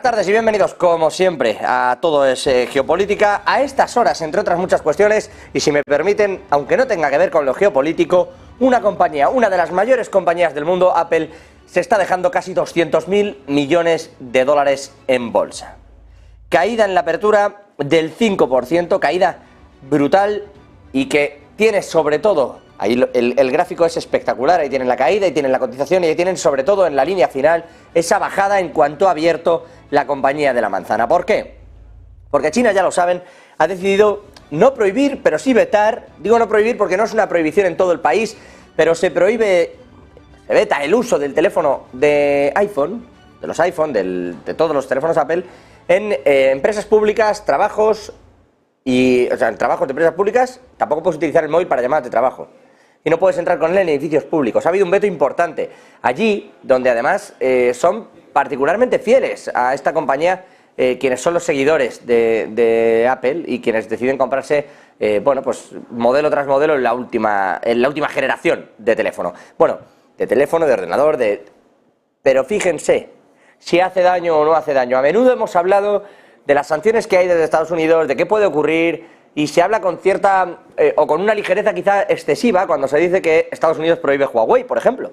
Buenas tardes y bienvenidos, como siempre, a Todo es Geopolítica. A estas horas, entre otras muchas cuestiones, y si me permiten, aunque no tenga que ver con lo geopolítico, una de las mayores compañías del mundo, Apple, se está dejando casi 200.000 millones de dólares en bolsa. Caída en la apertura del 5%, caída brutal y que tiene sobre todo, ahí el gráfico es espectacular, ahí tienen la caída, ahí tienen la cotización y ahí tienen sobre todo en la línea final esa bajada en cuanto ha abierto la compañía de la manzana. ¿Por qué? Porque China, ya lo saben, ha decidido no prohibir, pero sí vetar. Digo no prohibir porque no es una prohibición en todo el país, pero se veta el uso del teléfono de iPhone, de los iPhone, de todos los teléfonos Apple, en empresas públicas, trabajos en trabajos de empresas públicas. Tampoco puedes utilizar el móvil para llamadas de trabajo. Y no puedes entrar con él en edificios públicos. Ha habido un veto importante allí, donde además son particularmente fieles a esta compañía quienes son los seguidores de Apple y quienes deciden comprarse, pues modelo tras modelo en la última generación de teléfono. Bueno, de teléfono, de ordenador, pero fíjense si hace daño o no hace daño. A menudo hemos hablado de las sanciones que hay desde Estados Unidos, de qué puede ocurrir, y se habla con cierta o con una ligereza quizá excesiva cuando se dice que Estados Unidos prohíbe Huawei, por ejemplo,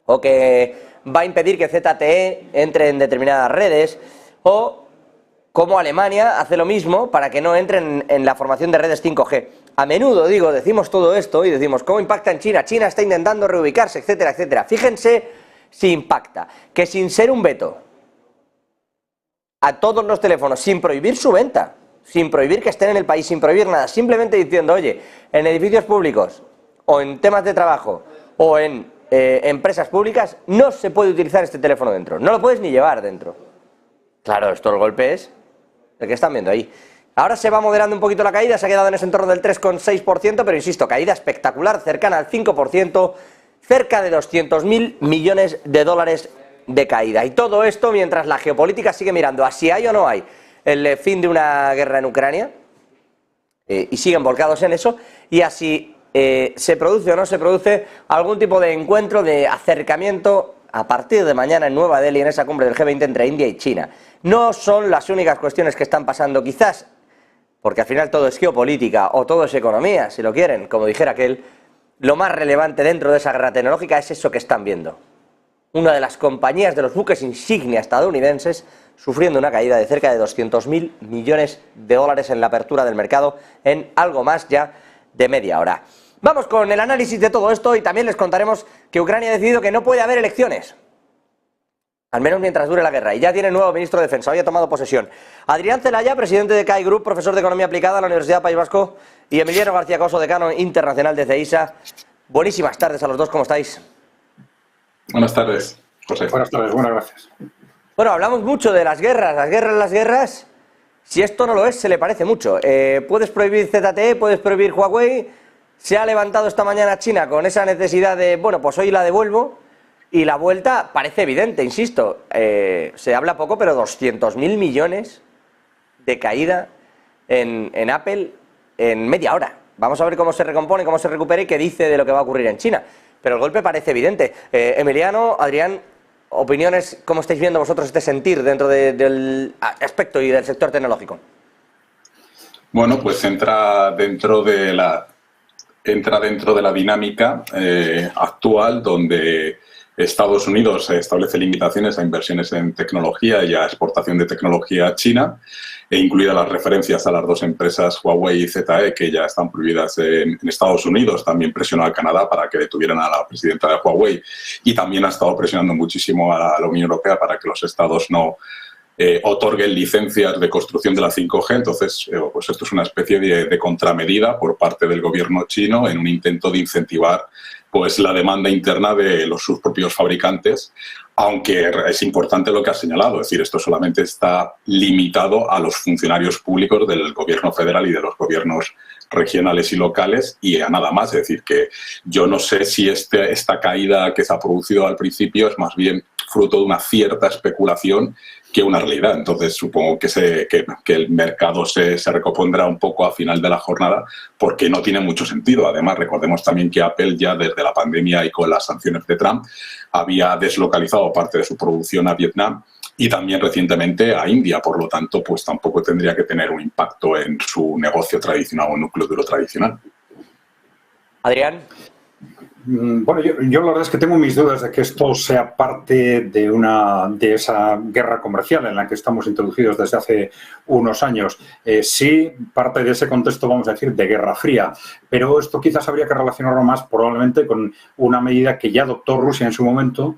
o que va a impedir que ZTE entre en determinadas redes, o como Alemania hace lo mismo para que no entren en la formación de redes 5G. A menudo, decimos todo esto y decimos cómo impacta en China. China está intentando reubicarse, etcétera, etcétera. Fíjense si impacta, que sin ser un veto a todos los teléfonos, sin prohibir su venta, sin prohibir que estén en el país, sin prohibir nada, simplemente diciendo, oye, en edificios públicos, o en temas de trabajo, o en empresas públicas, no se puede utilizar este teléfono dentro, no lo puedes ni llevar dentro. Claro, esto el golpe es el que están viendo ahí. Ahora se va moderando un poquito la caída, se ha quedado en ese entorno del 3,6%, pero insisto, caída espectacular, cercana al 5%, cerca de 200.000 millones de dólares de caída. Y todo esto mientras la geopolítica sigue mirando a si hay o no hay el fin de una guerra en Ucrania, y siguen volcados en eso, y así se produce o no se produce algún tipo de encuentro, de acercamiento a partir de mañana en Nueva Delhi, en esa cumbre del G20 entre India y China. No son las únicas cuestiones que están pasando, quizás, porque al final todo es geopolítica o todo es economía, si lo quieren, como dijera aquel. Lo más relevante dentro de esa guerra tecnológica es eso que están viendo. Una de las compañías de los buques insignia estadounidenses sufriendo una caída de cerca de 200.000 millones de dólares en la apertura del mercado en algo más ya de media hora. Vamos con el análisis de todo esto y también les contaremos que Ucrania ha decidido que no puede haber elecciones, al menos mientras dure la guerra, y ya tiene nuevo ministro de Defensa, hoy ha tomado posesión. Adrián Celaya, presidente de CAI Group, profesor de Economía Aplicada en la Universidad del País Vasco, y Emiliano García Coso, decano internacional de CEISA. Buenísimas tardes a los dos, ¿cómo estáis? Buenas tardes, José. Buenas tardes, buenas gracias. Bueno, hablamos mucho de las guerras. Si esto no lo es, se le parece mucho. Puedes prohibir ZTE, puedes prohibir Huawei. Se ha levantado esta mañana China con esa necesidad de, pues hoy la devuelvo. Y la vuelta parece evidente, insisto. Se habla poco, pero 200.000 millones de caída en Apple en media hora. Vamos a ver cómo se recompone, cómo se recupera y qué dice de lo que va a ocurrir en China. Pero el golpe parece evidente. Emiliano, Adrián, opiniones, ¿cómo estáis viendo vosotros este sentir dentro del aspecto y del sector tecnológico? Bueno, pues entra dentro de la dinámica actual, donde Estados Unidos establece limitaciones a inversiones en tecnología y a exportación de tecnología a China, e incluidas las referencias a las dos empresas Huawei y ZTE, que ya están prohibidas en Estados Unidos. También presionó a Canadá para que detuvieran a la presidenta de Huawei, y también ha estado presionando muchísimo a la Unión Europea para que los estados no otorguen licencias de construcción de la 5G. Entonces, pues esto es una especie de contramedida por parte del gobierno chino en un intento de incentivar pues la demanda interna de sus propios fabricantes, aunque es importante lo que ha señalado, es decir, esto solamente está limitado a los funcionarios públicos del gobierno federal y de los gobiernos regionales y locales, y a nada más. Es decir, que yo no sé si esta caída que se ha producido al principio es más bien fruto de una cierta especulación que una realidad. Entonces supongo que el mercado se recompondrá un poco a final de la jornada, porque no tiene mucho sentido. Además, recordemos también que Apple ya desde la pandemia y con las sanciones de Trump había deslocalizado parte de su producción a Vietnam, y también recientemente a India. Por lo tanto, pues tampoco tendría que tener un impacto en su negocio tradicional o núcleo duro tradicional. Adrián. Bueno, yo la verdad es que tengo mis dudas de que esto sea parte de esa guerra comercial en la que estamos introducidos desde hace unos años. Sí, parte de ese contexto, vamos a decir, de Guerra Fría, pero esto quizás habría que relacionarlo más probablemente con una medida que ya adoptó Rusia en su momento,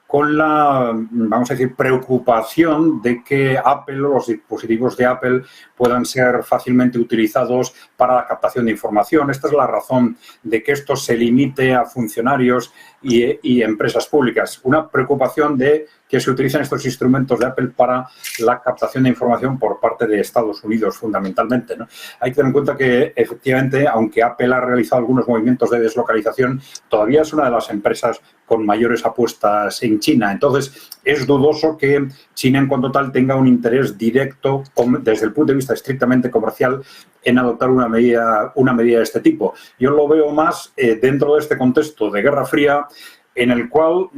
con la, vamos a decir, preocupación de que Apple o los dispositivos de Apple puedan ser fácilmente utilizados para la captación de información. Esta es la razón de que esto se limite a funcionarios y empresas públicas. Una preocupación de que se utilicen estos instrumentos de Apple para la captación de información por parte de Estados Unidos, fundamentalmente, ¿no? Hay que tener en cuenta que, efectivamente, aunque Apple ha realizado algunos movimientos de deslocalización, todavía es una de las empresas con mayores apuestas en China. Entonces, es dudoso que China, en cuanto tal, tenga un interés directo, desde el punto de vista estrictamente comercial, en adoptar una medida de este tipo. Yo lo veo más dentro de este contexto de Guerra Fría, en el cual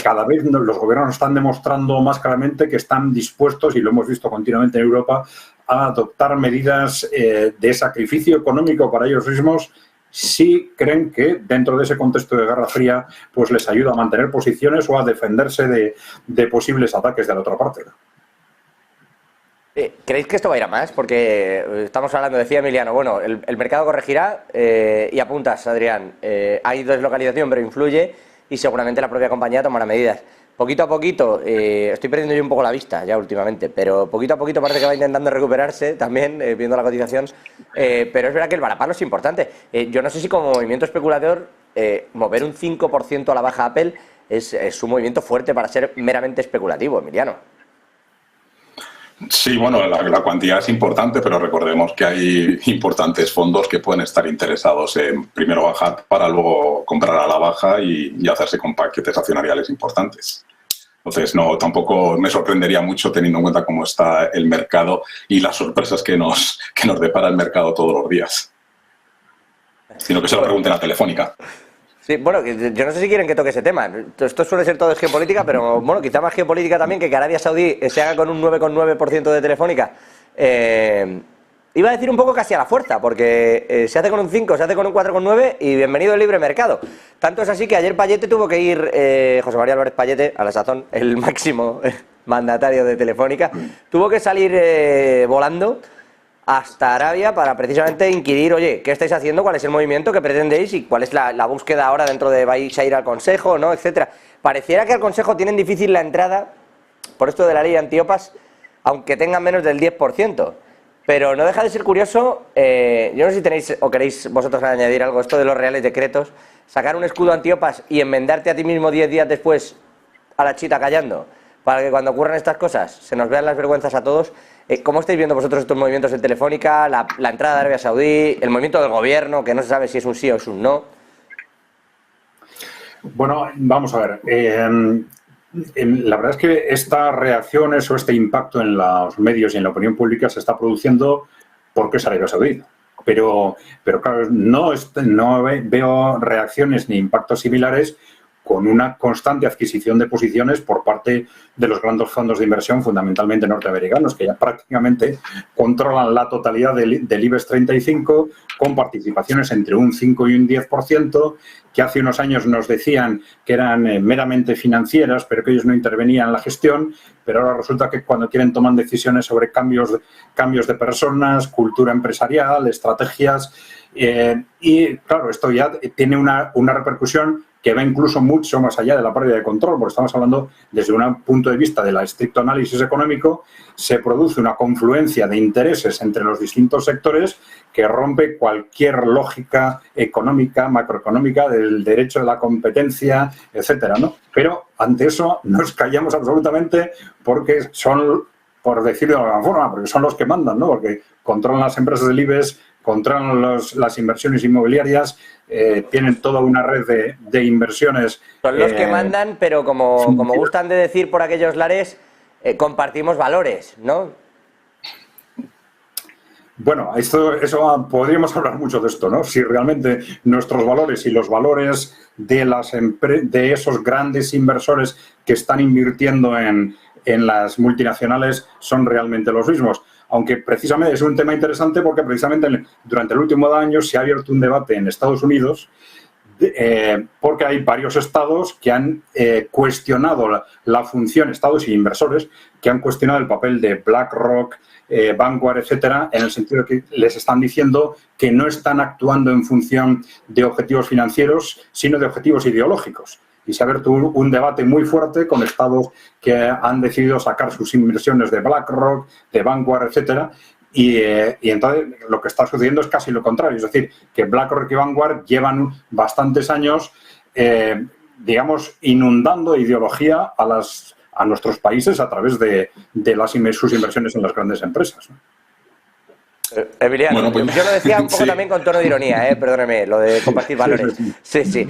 cada vez los gobiernos están demostrando más claramente que están dispuestos, y lo hemos visto continuamente en Europa, a adoptar medidas de sacrificio económico para ellos mismos si creen que dentro de ese contexto de Guerra Fría pues les ayuda a mantener posiciones o a defenderse de posibles ataques de la otra parte. ¿Creéis que esto va a ir a más? Porque estamos hablando, decía Emiliano, bueno, el mercado corregirá y apuntas, Adrián, hay deslocalización pero influye y seguramente la propia compañía tomará medidas. Poquito a poquito, estoy perdiendo yo un poco la vista ya últimamente, pero poquito a poquito parece que va intentando recuperarse también, viendo la cotización, pero es verdad que el varapalo es importante. Yo no sé si como movimiento especulador, mover un 5% a la baja Apple es un movimiento fuerte para ser meramente especulativo, Emiliano. Sí, bueno, la cuantía es importante, pero recordemos que hay importantes fondos que pueden estar interesados en primero bajar para luego comprar a la baja y hacerse con paquetes accionariales importantes. Entonces, no, tampoco me sorprendería mucho teniendo en cuenta cómo está el mercado y las sorpresas que nos depara el mercado todos los días. Sino que se lo pregunten a Telefónica. Sí, bueno, yo no sé si quieren que toque ese tema. Esto suele ser todo geopolítica, pero bueno, quizá más geopolítica también, que Arabia Saudí se haga con un 9,9% de Telefónica. Iba a decir un poco casi a la fuerza, porque se hace con un 5, se hace con un 4,9 y bienvenido el libre mercado. Tanto es así que ayer Payete tuvo que ir, José María Álvarez Payete, a la sazón, el máximo mandatario de Telefónica, tuvo que salir volando hasta Arabia para precisamente inquirir, oye, ¿qué estáis haciendo? ¿Cuál es el movimiento que pretendéis? ¿Y cuál es la búsqueda ahora dentro de vais a ir al Consejo, ¿no? Etcétera. Pareciera que al Consejo tienen difícil la entrada por esto de la ley antiopas, aunque tengan menos del 10%. Pero no deja de ser curioso, yo no sé si tenéis o queréis vosotros añadir algo, esto de los reales decretos, sacar un escudo antiopas y enmendarte a ti mismo 10 días después a la chita callando, para que cuando ocurran estas cosas se nos vean las vergüenzas a todos. ¿Cómo estáis viendo vosotros estos movimientos en Telefónica, la entrada de Arabia Saudí, el movimiento del gobierno, que no se sabe si es un sí o es un no? Bueno, vamos a ver. La verdad es que estas reacciones o este impacto en los medios y en la opinión pública se está produciendo porque es Arabia Saudí. Pero claro, no veo reacciones ni impactos similares con una constante adquisición de posiciones por parte de los grandes fondos de inversión, fundamentalmente norteamericanos, que ya prácticamente controlan la totalidad del IBEX 35, con participaciones entre un 5 y un 10%, que hace unos años nos decían que eran meramente financieras, pero que ellos no intervenían en la gestión, pero ahora resulta que cuando quieren toman decisiones sobre cambios de personas, cultura empresarial, estrategias, y claro, esto ya tiene una repercusión que va incluso mucho más allá de la pérdida de control, porque estamos hablando desde un punto de vista del estricto análisis económico, se produce una confluencia de intereses entre los distintos sectores que rompe cualquier lógica económica, macroeconómica, del derecho de la competencia, etcétera, ¿no? Pero ante eso nos callamos absolutamente porque son, por decirlo de alguna forma, porque son los que mandan, ¿no? Porque controlan las empresas del IBEX, controlan las inversiones inmobiliarias, tienen toda una red de inversiones. Son los que mandan, pero como gustan de decir por aquellos lares, compartimos valores, ¿no? Bueno, eso podríamos hablar mucho de esto, ¿no? Si realmente nuestros valores y los valores de esos grandes inversores que están invirtiendo en las multinacionales son realmente los mismos. Aunque precisamente es un tema interesante porque precisamente durante el último año se ha abierto un debate en Estados Unidos porque hay varios estados que han cuestionado la función, estados y inversores, que han cuestionado el papel de BlackRock, Vanguard, etcétera, en el sentido de que les están diciendo que no están actuando en función de objetivos financieros, sino de objetivos ideológicos. Y se ha abierto un debate muy fuerte con estados que han decidido sacar sus inversiones de BlackRock, de Vanguard, etcétera. Y entonces lo que está sucediendo es casi lo contrario. Es decir, que BlackRock y Vanguard llevan bastantes años, digamos, inundando de ideología a nuestros países a través de sus inversiones en las grandes empresas, ¿no? Emiliano, bueno, pues, yo lo decía un poco también con tono de ironía, perdóneme, lo de compartir valores. Sí.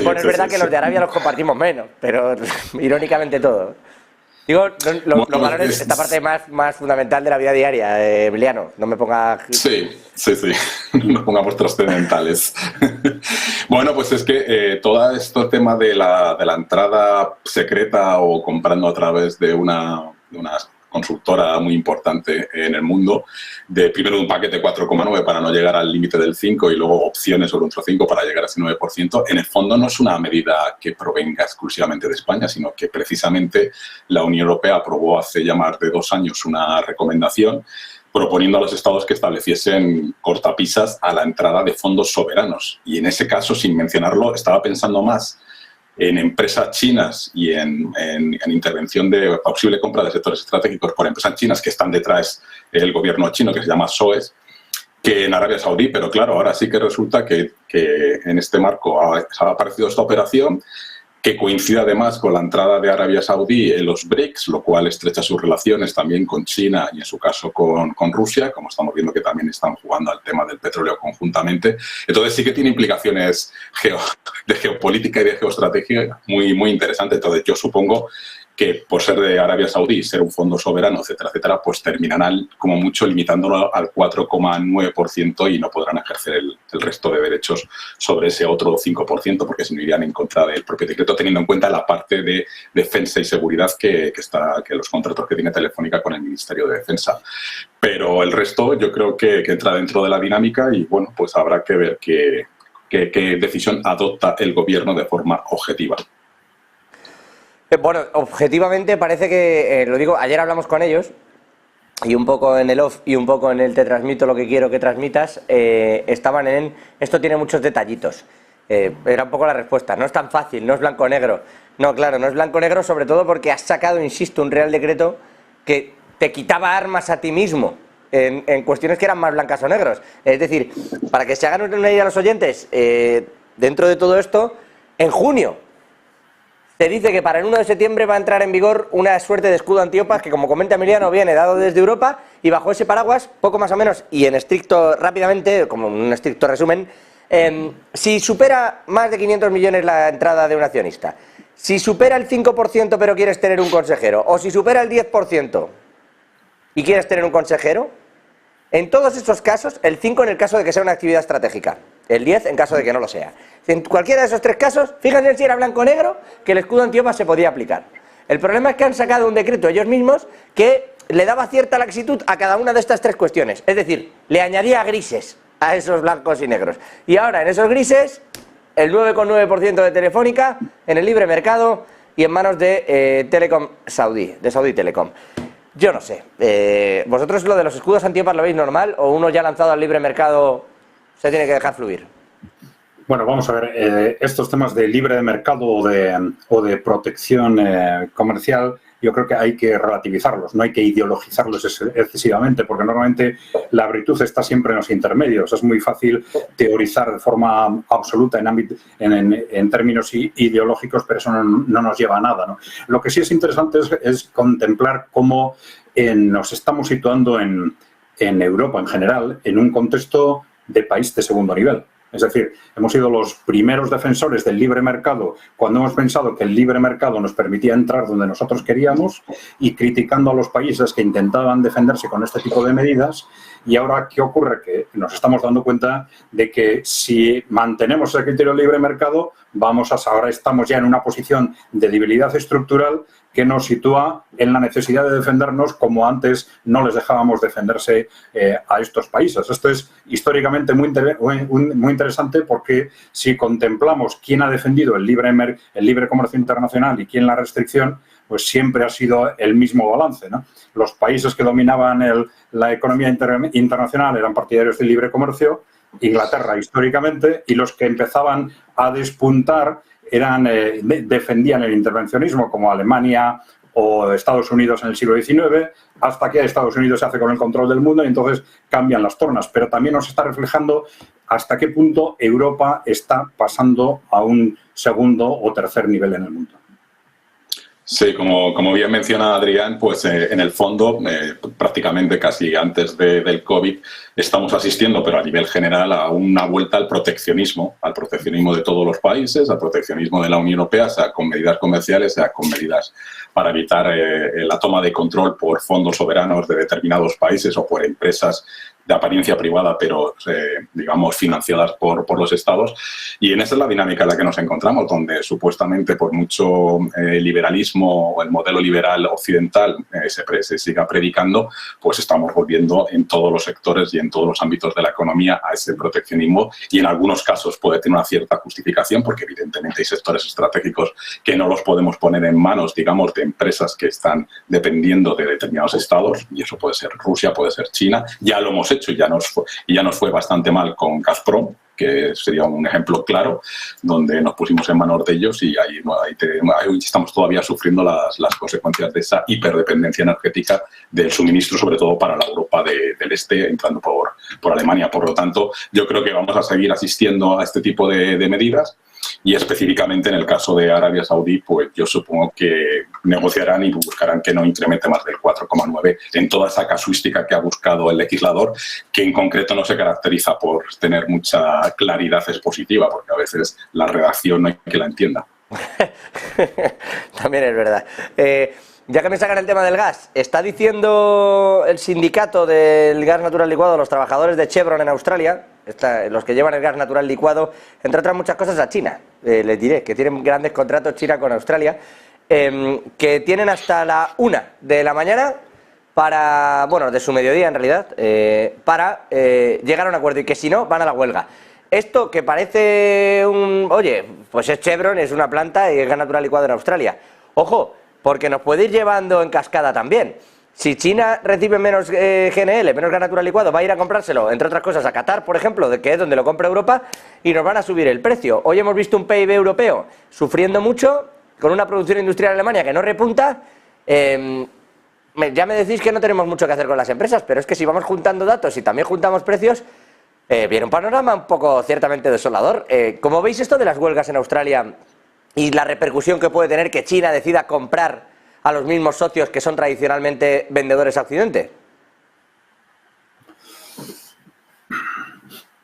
Bueno, es verdad que los de Arabia los compartimos menos, pero irónicamente todo. Digo, los valores, esta parte más fundamental de la vida diaria, Emiliano, no me ponga... Sí, no nos pongamos trascendentales. Bueno, pues es que todo este tema de la entrada secreta o comprando a través de una consultora muy importante en el mundo, primero un paquete 4,9 para no llegar al límite del 5 y luego opciones sobre otro 5 para llegar a ese 9%, en el fondo no es una medida que provenga exclusivamente de España, sino que precisamente la Unión Europea aprobó hace ya más de 2 años una recomendación proponiendo a los estados que estableciesen cortapisas a la entrada de fondos soberanos. Y en ese caso, sin mencionarlo, estaba pensando más en empresas chinas y en intervención de posible compra de sectores estratégicos por empresas chinas que están detrás del gobierno chino, que se llama SOES, que en Arabia Saudí. Pero claro, ahora sí que resulta que en este marco ha aparecido esta operación, que coincide además con la entrada de Arabia Saudí en los BRICS, lo cual estrecha sus relaciones también con China y en su caso con Rusia, como estamos viendo que también están jugando al tema del petróleo conjuntamente. Entonces sí que tiene implicaciones de geopolítica y de geoestrategia muy interesantes. Entonces yo supongo que por ser de Arabia Saudí, ser un fondo soberano, etcétera, pues terminarán como mucho limitándolo al 4,9% y no podrán ejercer el resto de derechos sobre ese otro 5%, porque se no irían en contra del propio decreto, teniendo en cuenta la parte de defensa y seguridad que los contratos que tiene Telefónica con el Ministerio de Defensa. Pero el resto yo creo que entra dentro de la dinámica y bueno, pues habrá que ver qué decisión adopta el gobierno de forma objetiva. Bueno, objetivamente parece que, lo digo, ayer hablamos con ellos y un poco en el off y un poco en el te transmito lo que quiero que transmitas, estaban en esto tiene muchos detallitos. Era un poco la respuesta, no es tan fácil, no es blanco-negro. No, claro, no es blanco-negro, sobre todo porque has sacado, insisto, un Real Decreto que te quitaba armas a ti mismo en cuestiones que eran más blancas o negros. Es decir, para que se hagan una idea los oyentes, dentro de todo esto, en junio se dice que para el 1 de septiembre va a entrar en vigor una suerte de escudo antiopas que, como comenta Emiliano, viene dado desde Europa y bajo ese paraguas, poco más o menos, y en estricto, rápidamente, como un estricto resumen, si supera más de 500 millones la entrada de un accionista, si supera el 5% pero quieres tener un consejero, o si supera el 10% y quieres tener un consejero, en todos estos casos, el 5 en el caso de que sea una actividad estratégica, el 10 en caso de que no lo sea. En cualquiera de esos 3 casos, fíjense si era blanco-negro, que el escudo antiopas se podía aplicar. El problema es que han sacado un decreto ellos mismos que le daba cierta laxitud a cada una de estas 3 cuestiones. Es decir, le añadía grises a esos blancos y negros. Y ahora, en esos grises, el 9,9% de Telefónica en el libre mercado y en manos de Telecom Saudí, de Saudi Telecom. Yo no sé. ¿Vosotros lo de los escudos antiopas lo veis normal o uno ya lanzado al libre mercado se tiene que dejar fluir? Bueno, vamos a ver, estos temas de libre mercado o de protección comercial, yo creo que hay que relativizarlos, no hay que ideologizarlos excesivamente, porque normalmente la virtud está siempre en los intermedios. Es muy fácil teorizar de forma absoluta en términos ideológicos, pero eso no nos lleva a nada, ¿no? Lo que sí es interesante es contemplar cómo nos estamos situando en Europa en general, en un contexto de país de segundo nivel. Es decir, hemos sido los primeros defensores del libre mercado cuando hemos pensado que el libre mercado nos permitía entrar donde nosotros queríamos y criticando a los países que intentaban defenderse con este tipo de medidas. Y ahora, ¿qué ocurre? Que nos estamos dando cuenta de que si mantenemos el criterio de libre mercado, ahora estamos ya en una posición de debilidad estructural que nos sitúa en la necesidad de defendernos como antes no les dejábamos defenderse a estos países. Esto es históricamente muy interesante porque si contemplamos quién ha defendido el libre comercio internacional y quién la restricción, pues siempre ha sido el mismo balance, ¿no? Los países que dominaban la economía internacional eran partidarios del libre comercio, Inglaterra históricamente, y los que empezaban a despuntar defendían el intervencionismo, como Alemania o Estados Unidos en el siglo XIX, hasta que Estados Unidos se hace con el control del mundo y entonces cambian las tornas. Pero también nos está reflejando hasta qué punto Europa está pasando a un segundo o tercer nivel en el mundo. Sí, como bien menciona Adrián, pues en el fondo, prácticamente casi antes del COVID, estamos asistiendo, pero a nivel general, a una vuelta al proteccionismo de todos los países, al proteccionismo de la Unión Europea, sea con medidas comerciales, sea con medidas para evitar la toma de control por fondos soberanos de determinados países o por empresas de apariencia privada, pero, digamos, financiadas por los estados. Y en esa es la dinámica en la que nos encontramos, donde supuestamente por mucho liberalismo o el modelo liberal occidental se siga predicando, pues estamos volviendo en todos los sectores y en todos los ámbitos de la economía a ese proteccionismo, y en algunos casos puede tener una cierta justificación, porque evidentemente hay sectores estratégicos que no los podemos poner en manos, digamos, de empresas que están dependiendo de determinados estados, y eso puede ser Rusia, puede ser China. Ya lo hemos hecho y ya nos fue bastante mal con Gazprom, que sería un ejemplo claro, donde nos pusimos en manos de ellos y ahí estamos todavía sufriendo las consecuencias de esa hiperdependencia energética del suministro, sobre todo para la Europa del Este, entrando por Alemania. Por lo tanto, yo creo que vamos a seguir asistiendo a este tipo de medidas. Y específicamente en el caso de Arabia Saudí, pues yo supongo que negociarán y buscarán que no incremente más del 4,9 en toda esa casuística que ha buscado el legislador, que en concreto no se caracteriza por tener mucha claridad expositiva, porque a veces la redacción no hay que la entienda. También es verdad. Ya que me sacan el tema del gas, está diciendo el sindicato del gas natural licuado, los trabajadores de Chevron en Australia, los que llevan el gas natural licuado, entre otras muchas cosas, a China. Les diré que tienen grandes contratos China con Australia, que tienen hasta la 1 de la mañana para, bueno, de su mediodía en realidad, para llegar a un acuerdo, y que si no, van a la huelga. Esto que parece oye, pues es Chevron, es una planta y es gas natural licuado en Australia. Ojo, porque nos puede ir llevando en cascada también. Si China recibe menos GNL, menos gas natural licuado, va a ir a comprárselo, entre otras cosas, a Qatar, por ejemplo, que es donde lo compra Europa, y nos van a subir el precio. Hoy hemos visto un PIB europeo sufriendo mucho, con una producción industrial en Alemania que no repunta. Ya me decís que no tenemos mucho que hacer con las empresas, pero es que si vamos juntando datos y también juntamos precios, viene un panorama un poco ciertamente desolador. ¿Cómo veis esto de las huelgas en Australia y la repercusión que puede tener que China decida comprar a los mismos socios que son tradicionalmente vendedores a Occidente?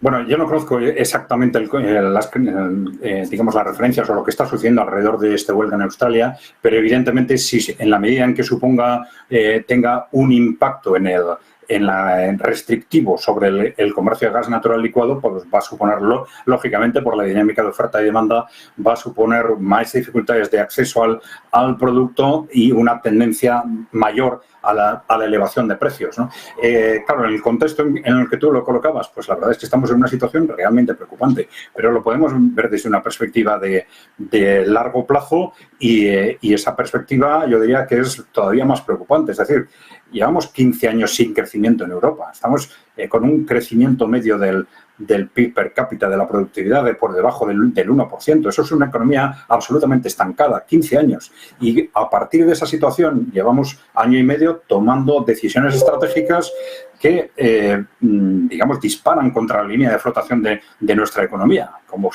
Bueno, yo no conozco exactamente digamos, las referencias o lo que está sucediendo alrededor de esta huelga en Australia, pero evidentemente si en la medida en que tenga un impacto en la restrictivo sobre el comercio de gas natural licuado, pues va a suponerlo, lógicamente, por la dinámica de oferta y demanda, va a suponer más dificultades de acceso al producto y una tendencia mayor a la elevación de precios, ¿no? Claro, en el contexto en el que tú lo colocabas, pues la verdad es que estamos en una situación realmente preocupante, pero lo podemos ver desde una perspectiva de largo plazo y esa perspectiva yo diría que es todavía más preocupante. Es decir, llevamos 15 años sin crecimiento en Europa. Estamos con un crecimiento medio del PIB per cápita, de la productividad, por debajo del 1%. Eso es una economía absolutamente estancada, 15 años. Y a partir de esa situación llevamos año y medio tomando decisiones estratégicas que, digamos, disparan contra la línea de flotación de nuestra economía, como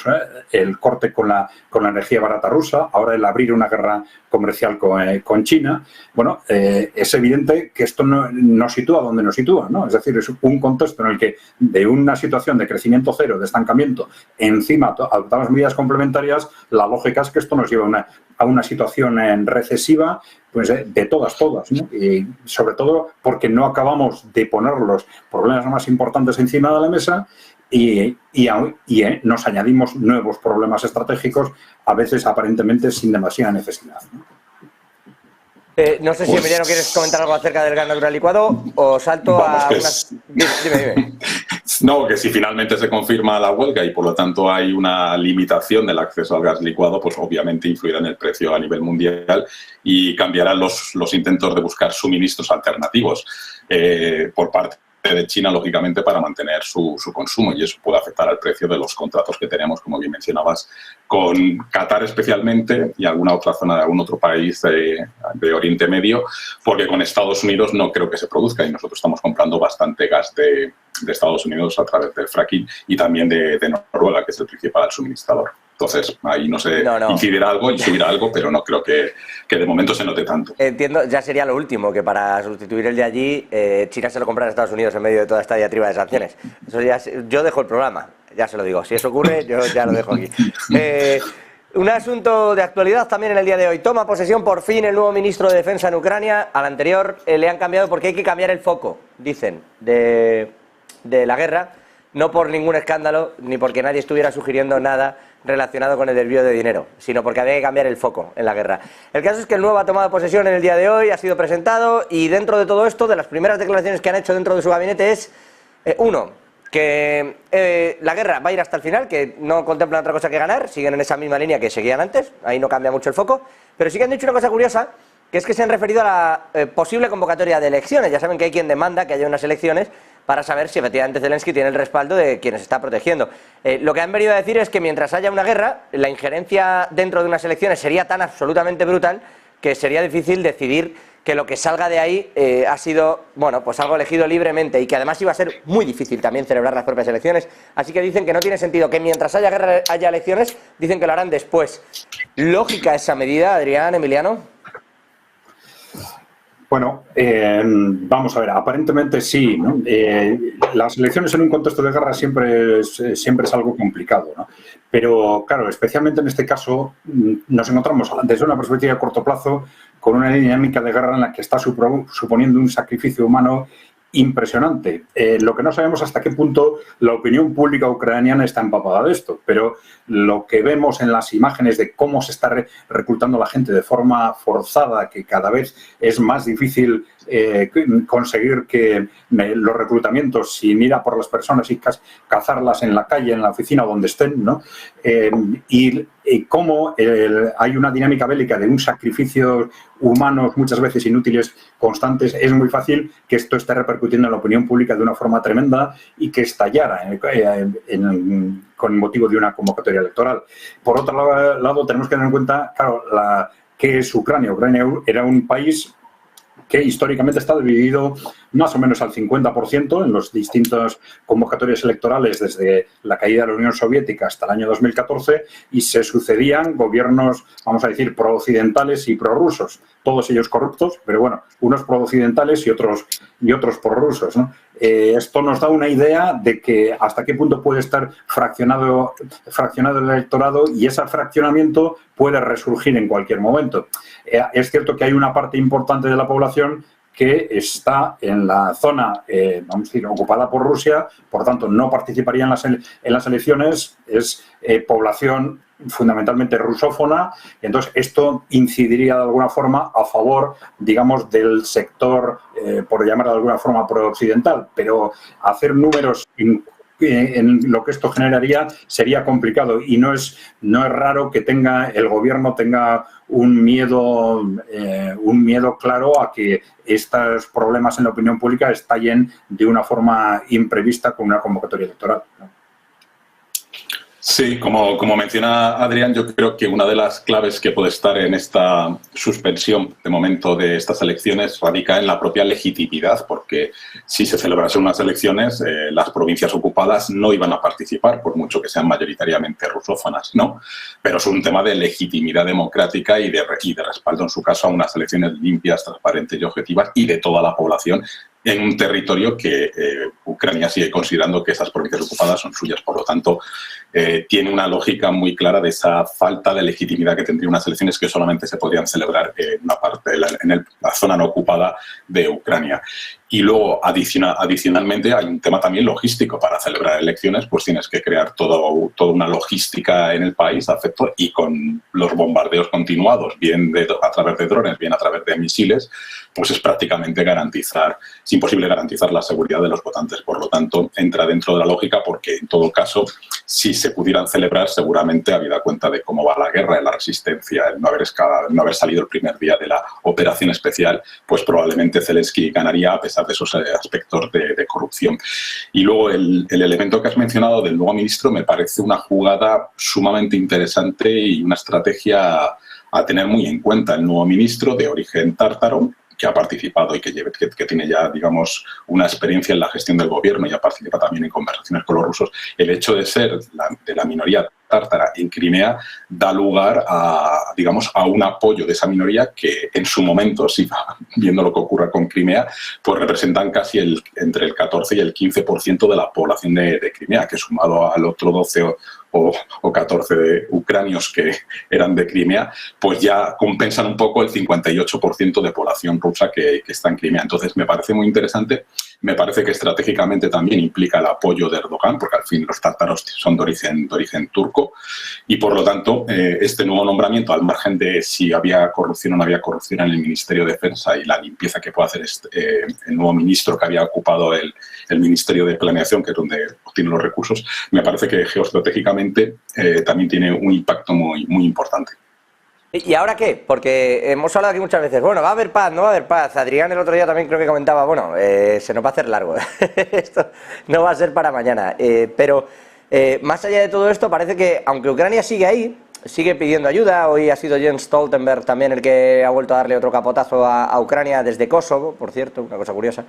el corte con la energía barata rusa, ahora el abrir una guerra comercial con China. Bueno, es evidente que esto no nos sitúa donde nos sitúa, ¿no? Es decir, es un contexto en el que de una situación de crecimiento cero, de estancamiento, encima adoptamos medidas complementarias, la lógica es que esto nos lleva a una situación recesiva, pues de todas, ¿no? Y sobre todo porque no acabamos de poner los problemas más importantes encima de la mesa y nos añadimos nuevos problemas estratégicos, a veces aparentemente sin demasiada necesidad, ¿no? No sé si, Emiliano, ¿quieres comentar algo acerca del gas natural licuado o salto a unas... Dime. No, que si finalmente se confirma la huelga y por lo tanto hay una limitación del acceso al gas licuado, pues obviamente influirá en el precio a nivel mundial y cambiarán los intentos de buscar suministros alternativos por parte de China, lógicamente, para mantener su consumo, y eso puede afectar al precio de los contratos que tenemos, como bien mencionabas, con Qatar especialmente y alguna otra zona de algún otro país de Oriente Medio, porque con Estados Unidos no creo que se produzca y nosotros estamos comprando bastante gas de Estados Unidos a través del fracking y también de Noruega, que es el principal suministrador. Entonces, ahí no sé, incidirá algo y subirá algo, pero no creo que de momento se note tanto. Entiendo, ya sería lo último, que para sustituir el de allí, China se lo compra a Estados Unidos en medio de toda esta diatriba de sanciones. Eso ya, yo dejo el programa, ya se lo digo. Si eso ocurre, yo ya lo dejo aquí. Un asunto de actualidad también en el día de hoy. Toma posesión por fin el nuevo ministro de Defensa en Ucrania. Al anterior le han cambiado porque hay que cambiar el foco, dicen, de la guerra. No por ningún escándalo, ni porque nadie estuviera sugiriendo nada relacionado con el desvío de dinero, sino porque había que cambiar el foco en la guerra. El caso es que el nuevo ha tomado posesión en el día de hoy, ha sido presentado, y dentro de todo esto, de las primeras declaraciones que han hecho dentro de su gabinete es, que la guerra va a ir hasta el final, que no contemplan otra cosa que ganar, siguen en esa misma línea que seguían antes, ahí no cambia mucho el foco, pero sí que han dicho una cosa curiosa, que es que se han referido a la posible convocatoria de elecciones. Ya saben que hay quien demanda que haya unas elecciones para saber si efectivamente Zelensky tiene el respaldo de quienes está protegiendo. Lo que han venido a decir es que mientras haya una guerra, la injerencia dentro de unas elecciones sería tan absolutamente brutal que sería difícil decidir que lo que salga de ahí ha sido, bueno, pues algo elegido libremente, y que además iba a ser muy difícil también celebrar las propias elecciones. Así que dicen que no tiene sentido que mientras haya guerra haya elecciones, dicen que lo harán después. ¿Lógica esa medida, Adrián, Emiliano? Bueno, vamos a ver, aparentemente sí, ¿no? Las elecciones en un contexto de guerra siempre es algo complicado, ¿no? Pero, claro, especialmente en este caso nos encontramos desde una perspectiva de corto plazo con una dinámica de guerra en la que está suponiendo un sacrificio humano impresionante. Lo que no sabemos hasta qué punto la opinión pública ucraniana está empapada de esto, pero lo que vemos en las imágenes de cómo se está reclutando la gente de forma forzada, que cada vez es más difícil conseguir que los reclutamientos sin ir a por las personas y cazarlas en la calle, en la oficina, donde estén, ¿no? Y cómo hay una dinámica bélica de un sacrificio humanos muchas veces inútiles, constantes, es muy fácil que esto esté repercutiendo en la opinión pública de una forma tremenda y que estallara con motivo de una convocatoria electoral. Por otro lado, tenemos que tener en cuenta, claro, ¿qué es Ucrania? Ucrania era un país que históricamente está dividido más o menos al 50% en los distintos convocatorias electorales desde la caída de la Unión Soviética hasta el año 2014, y se sucedían gobiernos, vamos a decir, pro-occidentales y prorrusos, todos ellos corruptos, pero bueno, unos pro-occidentales y otros prorrusos, ¿no? Esto nos da una idea de que hasta qué punto puede estar fraccionado el electorado, y ese fraccionamiento puede resurgir en cualquier momento. Es cierto que hay una parte importante de la población que está en la zona, vamos a decir, ocupada por Rusia, por tanto no participaría en las elecciones, es población fundamentalmente rusófona, y entonces esto incidiría de alguna forma a favor, digamos, del sector, por llamar de alguna forma, pro-occidental, pero hacer números en lo que esto generaría sería complicado, y no es raro que el gobierno tenga un miedo claro a que estos problemas en la opinión pública estallen de una forma imprevista con una convocatoria electoral, ¿no? Sí, como menciona Adrián, yo creo que una de las claves que puede estar en esta suspensión de momento de estas elecciones radica en la propia legitimidad, porque si se celebrasen unas elecciones, las provincias ocupadas no iban a participar, por mucho que sean mayoritariamente rusófonas, ¿no? Pero es un tema de legitimidad democrática y de respaldo, en su caso, a unas elecciones limpias, transparentes y objetivas, y de toda la población, en un territorio que Ucrania sigue considerando que esas provincias ocupadas son suyas. Por lo tanto, tiene una lógica muy clara de esa falta de legitimidad que tendría unas elecciones que solamente se podrían celebrar en una parte de la zona no ocupada de Ucrania. Y luego, adicionalmente, hay un tema también logístico. Para celebrar elecciones, pues tienes que crear toda una logística en el país, y con los bombardeos continuados, bien a través de drones, bien a través de misiles, pues es prácticamente es imposible garantizar la seguridad de los votantes. Por lo tanto, entra dentro de la lógica porque, en todo caso, si se pudieran celebrar, seguramente, habida cuenta de cómo va la guerra, de la resistencia, el no haber salido el primer día de la operación especial, pues probablemente Zelensky ganaría a pesar de esos aspectos de corrupción. Y luego el elemento que has mencionado del nuevo ministro me parece una jugada sumamente interesante y una estrategia a tener muy en cuenta. El nuevo ministro, de origen tártaro, que ha participado y que tiene ya, digamos, una experiencia en la gestión del gobierno y ya participa también en conversaciones con los rusos, el hecho de ser de la minoría tártara en Crimea da lugar a, digamos, a un apoyo de esa minoría que en su momento, viendo lo que ocurra con Crimea, pues representan casi entre el 14 y el 15% de la población de Crimea, que sumado al otro 12 o 14 de ucranios que eran de Crimea, pues ya compensan un poco el 58% de población rusa que está en Crimea. Entonces me parece muy interesante. Me parece que estratégicamente también implica el apoyo de Erdogan, porque al fin los tártaros son de origen turco, y por lo tanto este nuevo nombramiento, al margen de si había corrupción o no había corrupción en el Ministerio de Defensa y la limpieza que puede hacer el nuevo ministro que había ocupado el Ministerio de Planeación, que es donde obtiene los recursos, me parece que geoestratégicamente también tiene un impacto muy, muy importante. ¿Y ahora qué? Porque hemos hablado aquí muchas veces, bueno, va a haber paz, no va a haber paz. Adrián el otro día también creo que comentaba, bueno, se nos va a hacer largo, esto no va a ser para mañana. Pero más allá de todo esto, parece que, aunque Ucrania sigue ahí, sigue pidiendo ayuda. Hoy ha sido Jens Stoltenberg también el que ha vuelto a darle otro capotazo a Ucrania desde Kosovo, por cierto, una cosa curiosa.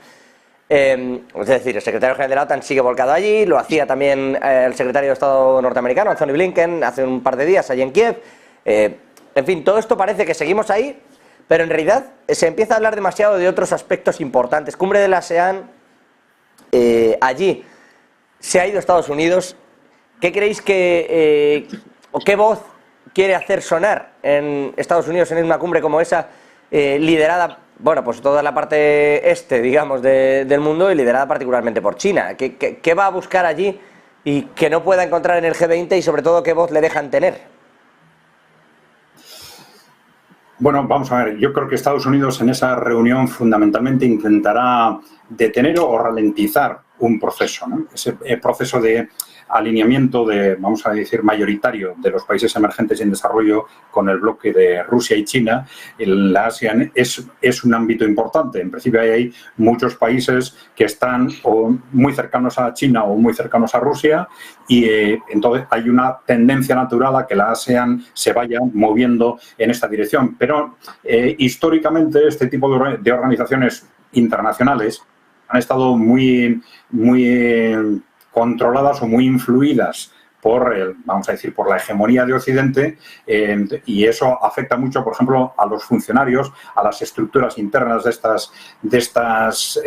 Es decir, el secretario general de la OTAN sigue volcado allí, lo hacía también el secretario de Estado norteamericano, Anthony Blinken, hace un par de días allí en Kiev. En fin, todo esto parece que seguimos ahí, pero en realidad se empieza a hablar demasiado de otros aspectos importantes. Cumbre de la ASEAN, allí se ha ido Estados Unidos. ¿Qué creéis o qué voz quiere hacer sonar en Estados Unidos en una cumbre como esa, liderada, bueno, pues toda la parte digamos, del mundo y liderada particularmente por China? ¿Qué va a buscar allí y que no pueda encontrar en el G20 y sobre todo qué voz le dejan tener? Bueno, vamos a ver, yo creo que Estados Unidos en esa reunión fundamentalmente intentará detener o ralentizar un proceso, ¿no? Ese proceso de alineamiento vamos a decir, mayoritario de los países emergentes y en desarrollo con el bloque de Rusia y China. La ASEAN es un ámbito importante. En principio hay muchos países que están o muy cercanos a China o muy cercanos a Rusia y entonces hay una tendencia natural a que la ASEAN se vaya moviendo en esta dirección. Pero históricamente este tipo de organizaciones internacionales han estado muy controladas o muy influidas vamos a decir, por la hegemonía de Occidente, y eso afecta mucho, por ejemplo, a los funcionarios, a las estructuras internas de estas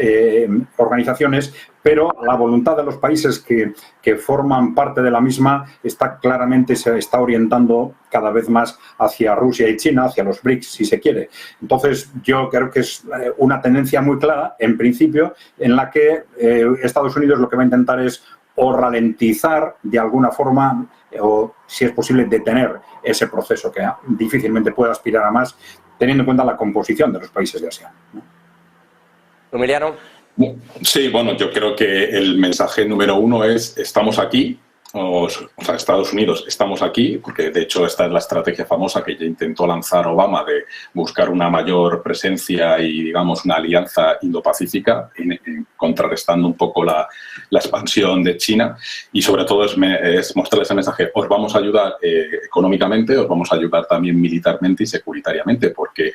organizaciones, pero la voluntad de los países que forman parte de la misma se está orientando cada vez más hacia Rusia y China, hacia los BRICS, si se quiere. Entonces, yo creo que es una tendencia muy clara, en principio, en la que Estados Unidos lo que va a intentar es o ralentizar de alguna forma o, si es posible, detener ese proceso que difícilmente puede aspirar a más, teniendo en cuenta la composición de los países de ASEAN, ¿no? Emiliano. Sí, bueno, yo creo que el mensaje número uno es estamos aquí, o sea, Estados Unidos, estamos aquí, porque de hecho esta es la estrategia famosa que ya intentó lanzar Obama de buscar una mayor presencia y, digamos, una alianza indo-pacífica, contrarrestando un poco la expansión de China, y sobre todo es mostrar ese mensaje: os vamos a ayudar económicamente, os vamos a ayudar también militarmente y securitariamente, porque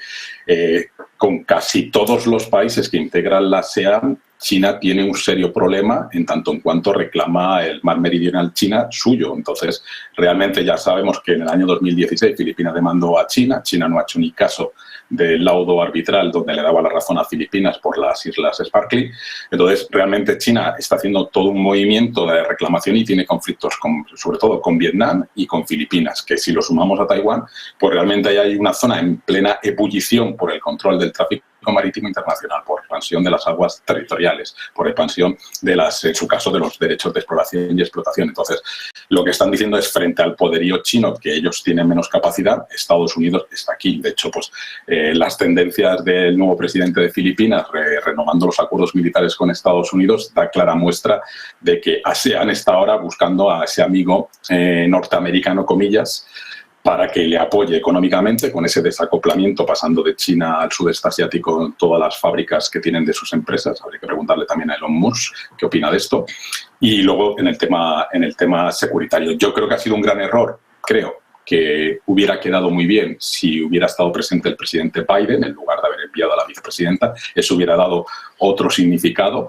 con casi todos los países que integran la ASEAN, China tiene un serio problema en tanto en cuanto reclama el mar meridional China suyo. Entonces, realmente ya sabemos que en el año 2016 Filipinas demandó a China. China no ha hecho ni caso del laudo arbitral donde le daba la razón a Filipinas por las Islas Sparkly. Entonces, realmente China está haciendo todo un movimiento de reclamación y tiene conflictos sobre todo con Vietnam y con Filipinas, que si lo sumamos a Taiwán, pues realmente ahí hay una zona en plena ebullición por el control del tráfico marítimo internacional, por expansión de las aguas territoriales, por expansión de en su caso, de los derechos de exploración y explotación. Entonces, lo que están diciendo es, frente al poderío chino, que ellos tienen menos capacidad, Estados Unidos está aquí. De hecho, pues las tendencias del nuevo presidente de Filipinas, renovando los acuerdos militares con Estados Unidos, da clara muestra de que ASEAN está ahora buscando a ese amigo norteamericano, comillas, para que le apoye económicamente con ese desacoplamiento, pasando de China al sudeste asiático, todas las fábricas que tienen de sus empresas. Habría que preguntarle también a Elon Musk qué opina de esto. Y luego en el tema securitario. Yo creo que ha sido un gran error, creo que hubiera quedado muy bien si hubiera estado presente el presidente Biden en lugar de haber enviado a la vicepresidenta. Eso hubiera dado otro significado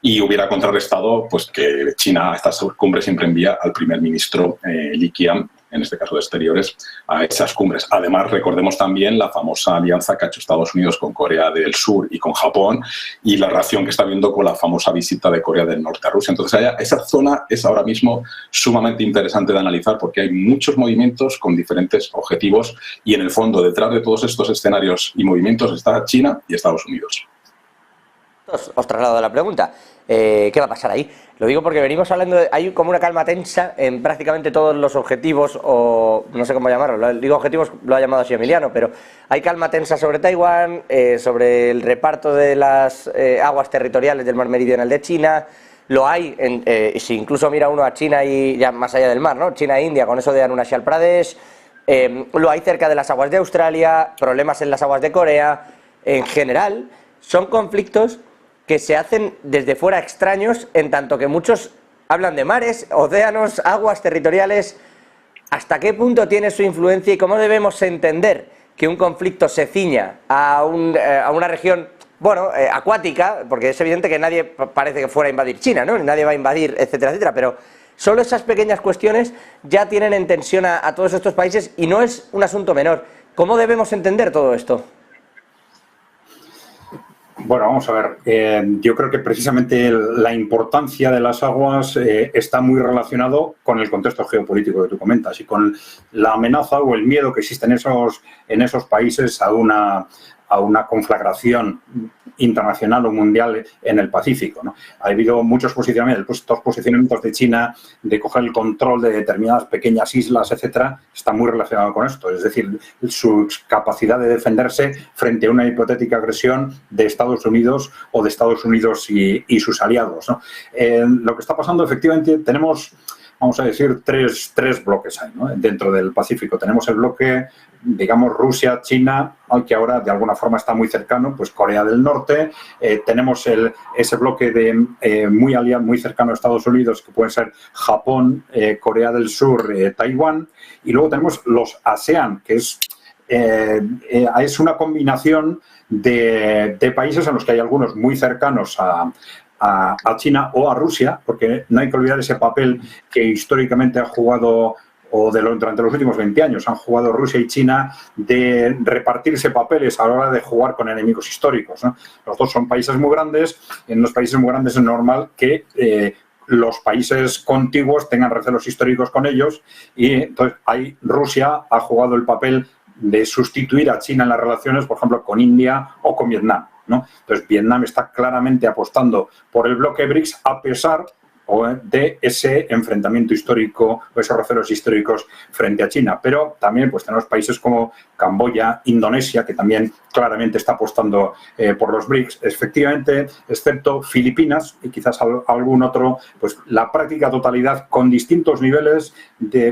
y hubiera contrarrestado pues que China a estas cumbres siempre envía al primer ministro Li Qiang, en este caso de Exteriores, a esas cumbres. Además, recordemos también la famosa alianza que ha hecho Estados Unidos con Corea del Sur y con Japón y la relación que está habiendo con la famosa visita de Corea del Norte a Rusia. Entonces, esa zona es ahora mismo sumamente interesante de analizar porque hay muchos movimientos con diferentes objetivos y, en el fondo, detrás de todos estos escenarios y movimientos está China y Estados Unidos. Os traslado la pregunta. ¿Qué va a pasar ahí? Lo digo porque venimos hablando hay como una calma tensa en prácticamente todos los objetivos, o no sé cómo llamarlo, digo objetivos, lo ha llamado así Emiliano, pero hay calma tensa sobre Taiwán, sobre el reparto de las aguas territoriales del mar meridional de China. Lo hay, si incluso mira uno a China y ya más allá del mar, ¿no? China e India con eso de Arunachal Pradesh, lo hay cerca de las aguas de Australia, problemas en las aguas de Corea. En general son conflictos que se hacen desde fuera extraños, en tanto que muchos hablan de mares, océanos, aguas territoriales. ¿Hasta qué punto tiene su influencia y cómo debemos entender que un conflicto se ciña a una región, bueno, acuática? Porque es evidente que nadie parece que fuera a invadir China, ¿no? Nadie va a invadir, etcétera, etcétera, pero solo esas pequeñas cuestiones ya tienen en tensión a todos estos países y no es un asunto menor. ¿Cómo debemos entender todo esto? Bueno, vamos a ver. Yo creo que precisamente la importancia de las aguas está muy relacionado con el contexto geopolítico que tú comentas y con la amenaza o el miedo que existe en esos países a una conflagración internacional o mundial en el Pacífico, ¿no? Ha habido muchos posicionamientos de China de coger el control de determinadas pequeñas islas, etcétera, está muy relacionado con esto. Es decir, su capacidad de defenderse frente a una hipotética agresión de Estados Unidos o de Estados Unidos y sus aliados, ¿no? Lo que está pasando, efectivamente, tenemos, vamos a decir, tres bloques ahí, ¿no? Dentro del Pacífico. Tenemos el bloque, digamos, Rusia, China, aunque ahora de alguna forma está muy cercano, pues Corea del Norte. Tenemos ese bloque de muy cercano a Estados Unidos, que pueden ser Japón, Corea del Sur, Taiwán. Y luego tenemos los ASEAN, que es una combinación de países en los que hay algunos muy cercanos a China o a Rusia, porque no hay que olvidar ese papel que históricamente ha jugado, durante los últimos 20 años han jugado Rusia y China, de repartirse papeles a la hora de jugar con enemigos históricos, ¿no? Los dos son países muy grandes, y en los países muy grandes es normal que los países contiguos tengan recelos históricos con ellos, y entonces Rusia ha jugado el papel de sustituir a China en las relaciones, por ejemplo, con India o con Vietnam, ¿no? Entonces, Vietnam está claramente apostando por el bloque BRICS a pesar de ese enfrentamiento histórico o esos recelos históricos frente a China. Pero también pues tenemos países como Camboya, Indonesia, que también claramente está apostando por los BRICS. Efectivamente, excepto Filipinas y quizás algún otro, pues la práctica totalidad con distintos niveles,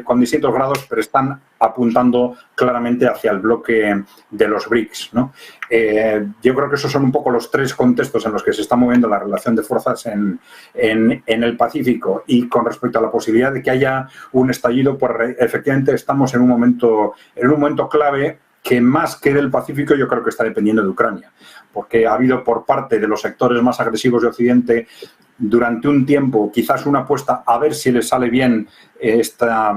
con distintos grados, pero están apuntando claramente hacia el bloque de los BRICS, ¿no? Yo creo que esos son un poco los tres contextos en los que se está moviendo la relación de fuerzas en el Pacífico. Y con respecto a la posibilidad de que haya un estallido, pues efectivamente estamos en un momento clave que, más que del Pacífico, yo creo que está dependiendo de Ucrania, porque ha habido por parte de los sectores más agresivos de Occidente durante un tiempo quizás una apuesta a ver si le sale bien esta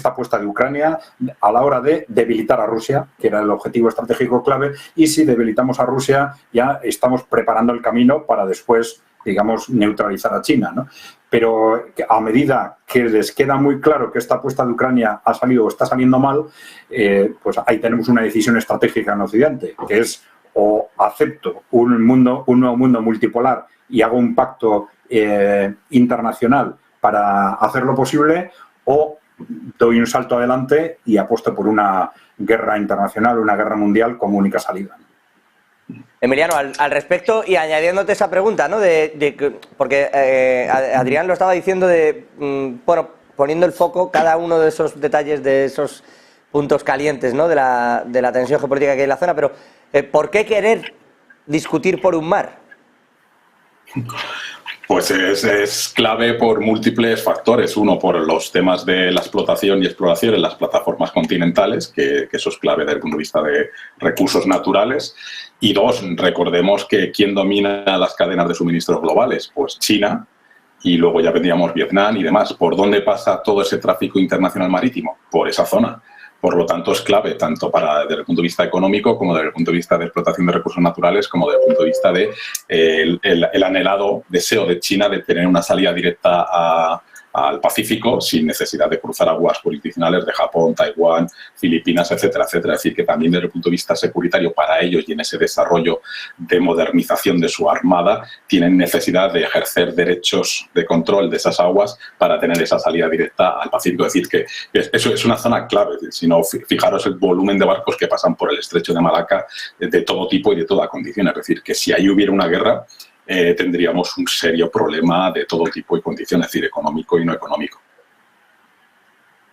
apuesta de Ucrania a la hora de debilitar a Rusia, que era el objetivo estratégico clave, y si debilitamos a Rusia ya estamos preparando el camino para después, digamos, neutralizar a China, ¿no? Pero a medida que les queda muy claro que esta apuesta de Ucrania ha salido o está saliendo mal, pues ahí tenemos una decisión estratégica en Occidente, que es o acepto un nuevo mundo multipolar y hago un pacto internacional para hacerlo posible, o doy un salto adelante y apuesto por una guerra internacional, una guerra mundial como única salida. Emiliano, al respecto, y añadiéndote esa pregunta, ¿no? Porque Adrián lo estaba diciendo bueno, poniendo el foco cada uno de esos detalles, de esos puntos calientes, ¿no? de la tensión geopolítica que hay en la zona, pero ¿por qué querer discutir por un mar? Pues es clave por múltiples factores. Uno, por los temas de la explotación y exploración en las plataformas continentales, que eso es clave desde el punto de vista de recursos naturales. Y dos, recordemos que ¿quién domina las cadenas de suministros globales? Pues China, y luego ya vendríamos Vietnam y demás. ¿Por dónde pasa todo ese tráfico internacional marítimo? Por esa zona. Por lo tanto, es clave tanto desde el punto de vista económico como desde el punto de vista de explotación de recursos naturales, como desde el punto de vista de el anhelado deseo de China de tener una salida directa al Pacífico sin necesidad de cruzar aguas jurisdiccionales de Japón, Taiwán, Filipinas, etcétera, etcétera. Es decir, que también desde el punto de vista securitario para ellos y en ese desarrollo de modernización de su armada tienen necesidad de ejercer derechos de control de esas aguas para tener esa salida directa al Pacífico. Es decir, que eso es una zona clave. Si no, fijaros el volumen de barcos que pasan por el estrecho de Malaca de todo tipo y de toda condición. Es decir, que si ahí hubiera una guerra, tendríamos un serio problema de todo tipo y condición, es decir, económico y no económico.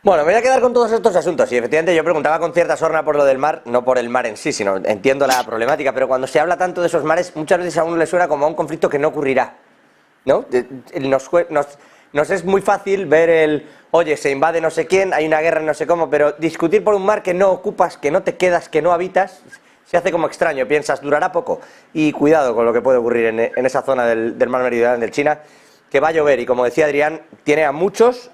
Bueno, me voy a quedar con todos estos asuntos y efectivamente yo preguntaba con cierta sorna por lo del mar, no por el mar en sí, sino entiendo la problemática, pero cuando se habla tanto de esos mares, muchas veces a uno le suena como a un conflicto que no ocurrirá, ¿no? Nos es muy fácil ver oye, se invade no sé quién, hay una guerra no sé cómo, pero discutir por un mar que no ocupas, que no te quedas, que no habitas, se hace como extraño, piensas, durará poco. Y cuidado con lo que puede ocurrir en esa zona del mar meridional del China, que va a llover y, como decía Adrián, tiene a muchos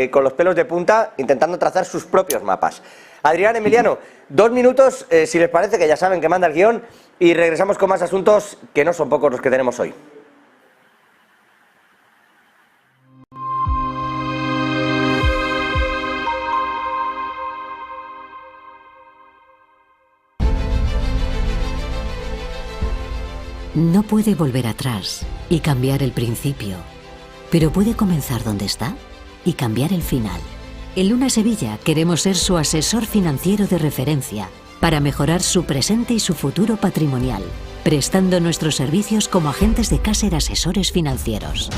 con los pelos de punta intentando trazar sus propios mapas. Adrián, Emiliano, 2 minutos, si les parece, que ya saben que manda el guión, y regresamos con más asuntos que no son pocos los que tenemos hoy. No puede volver atrás y cambiar el principio, pero puede comenzar donde está y cambiar el final. En Luna Sevilla queremos ser su asesor financiero de referencia para mejorar su presente y su futuro patrimonial, prestando nuestros servicios como agentes de Caser Asesores Financieros.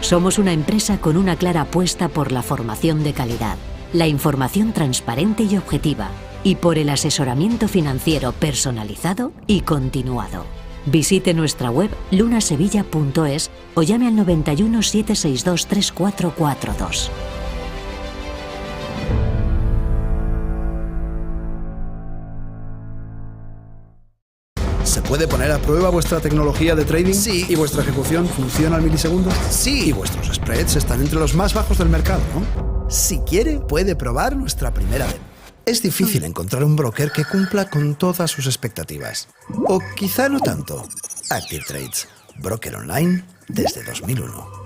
Somos una empresa con una clara apuesta por la formación de calidad, la información transparente y objetiva, y por el asesoramiento financiero personalizado y continuado. Visite nuestra web lunasevilla.es o llame al 91 762 3442. ¿Se puede poner a prueba vuestra tecnología de trading? Sí. ¿Y vuestra ejecución funciona al milisegundo? Sí. Y vuestros spreads están entre los más bajos del mercado, ¿no? Si quiere, puede probar nuestra primera demo. Es difícil encontrar un broker que cumpla con todas sus expectativas. O quizá no tanto. Active Trades, broker online desde 2001.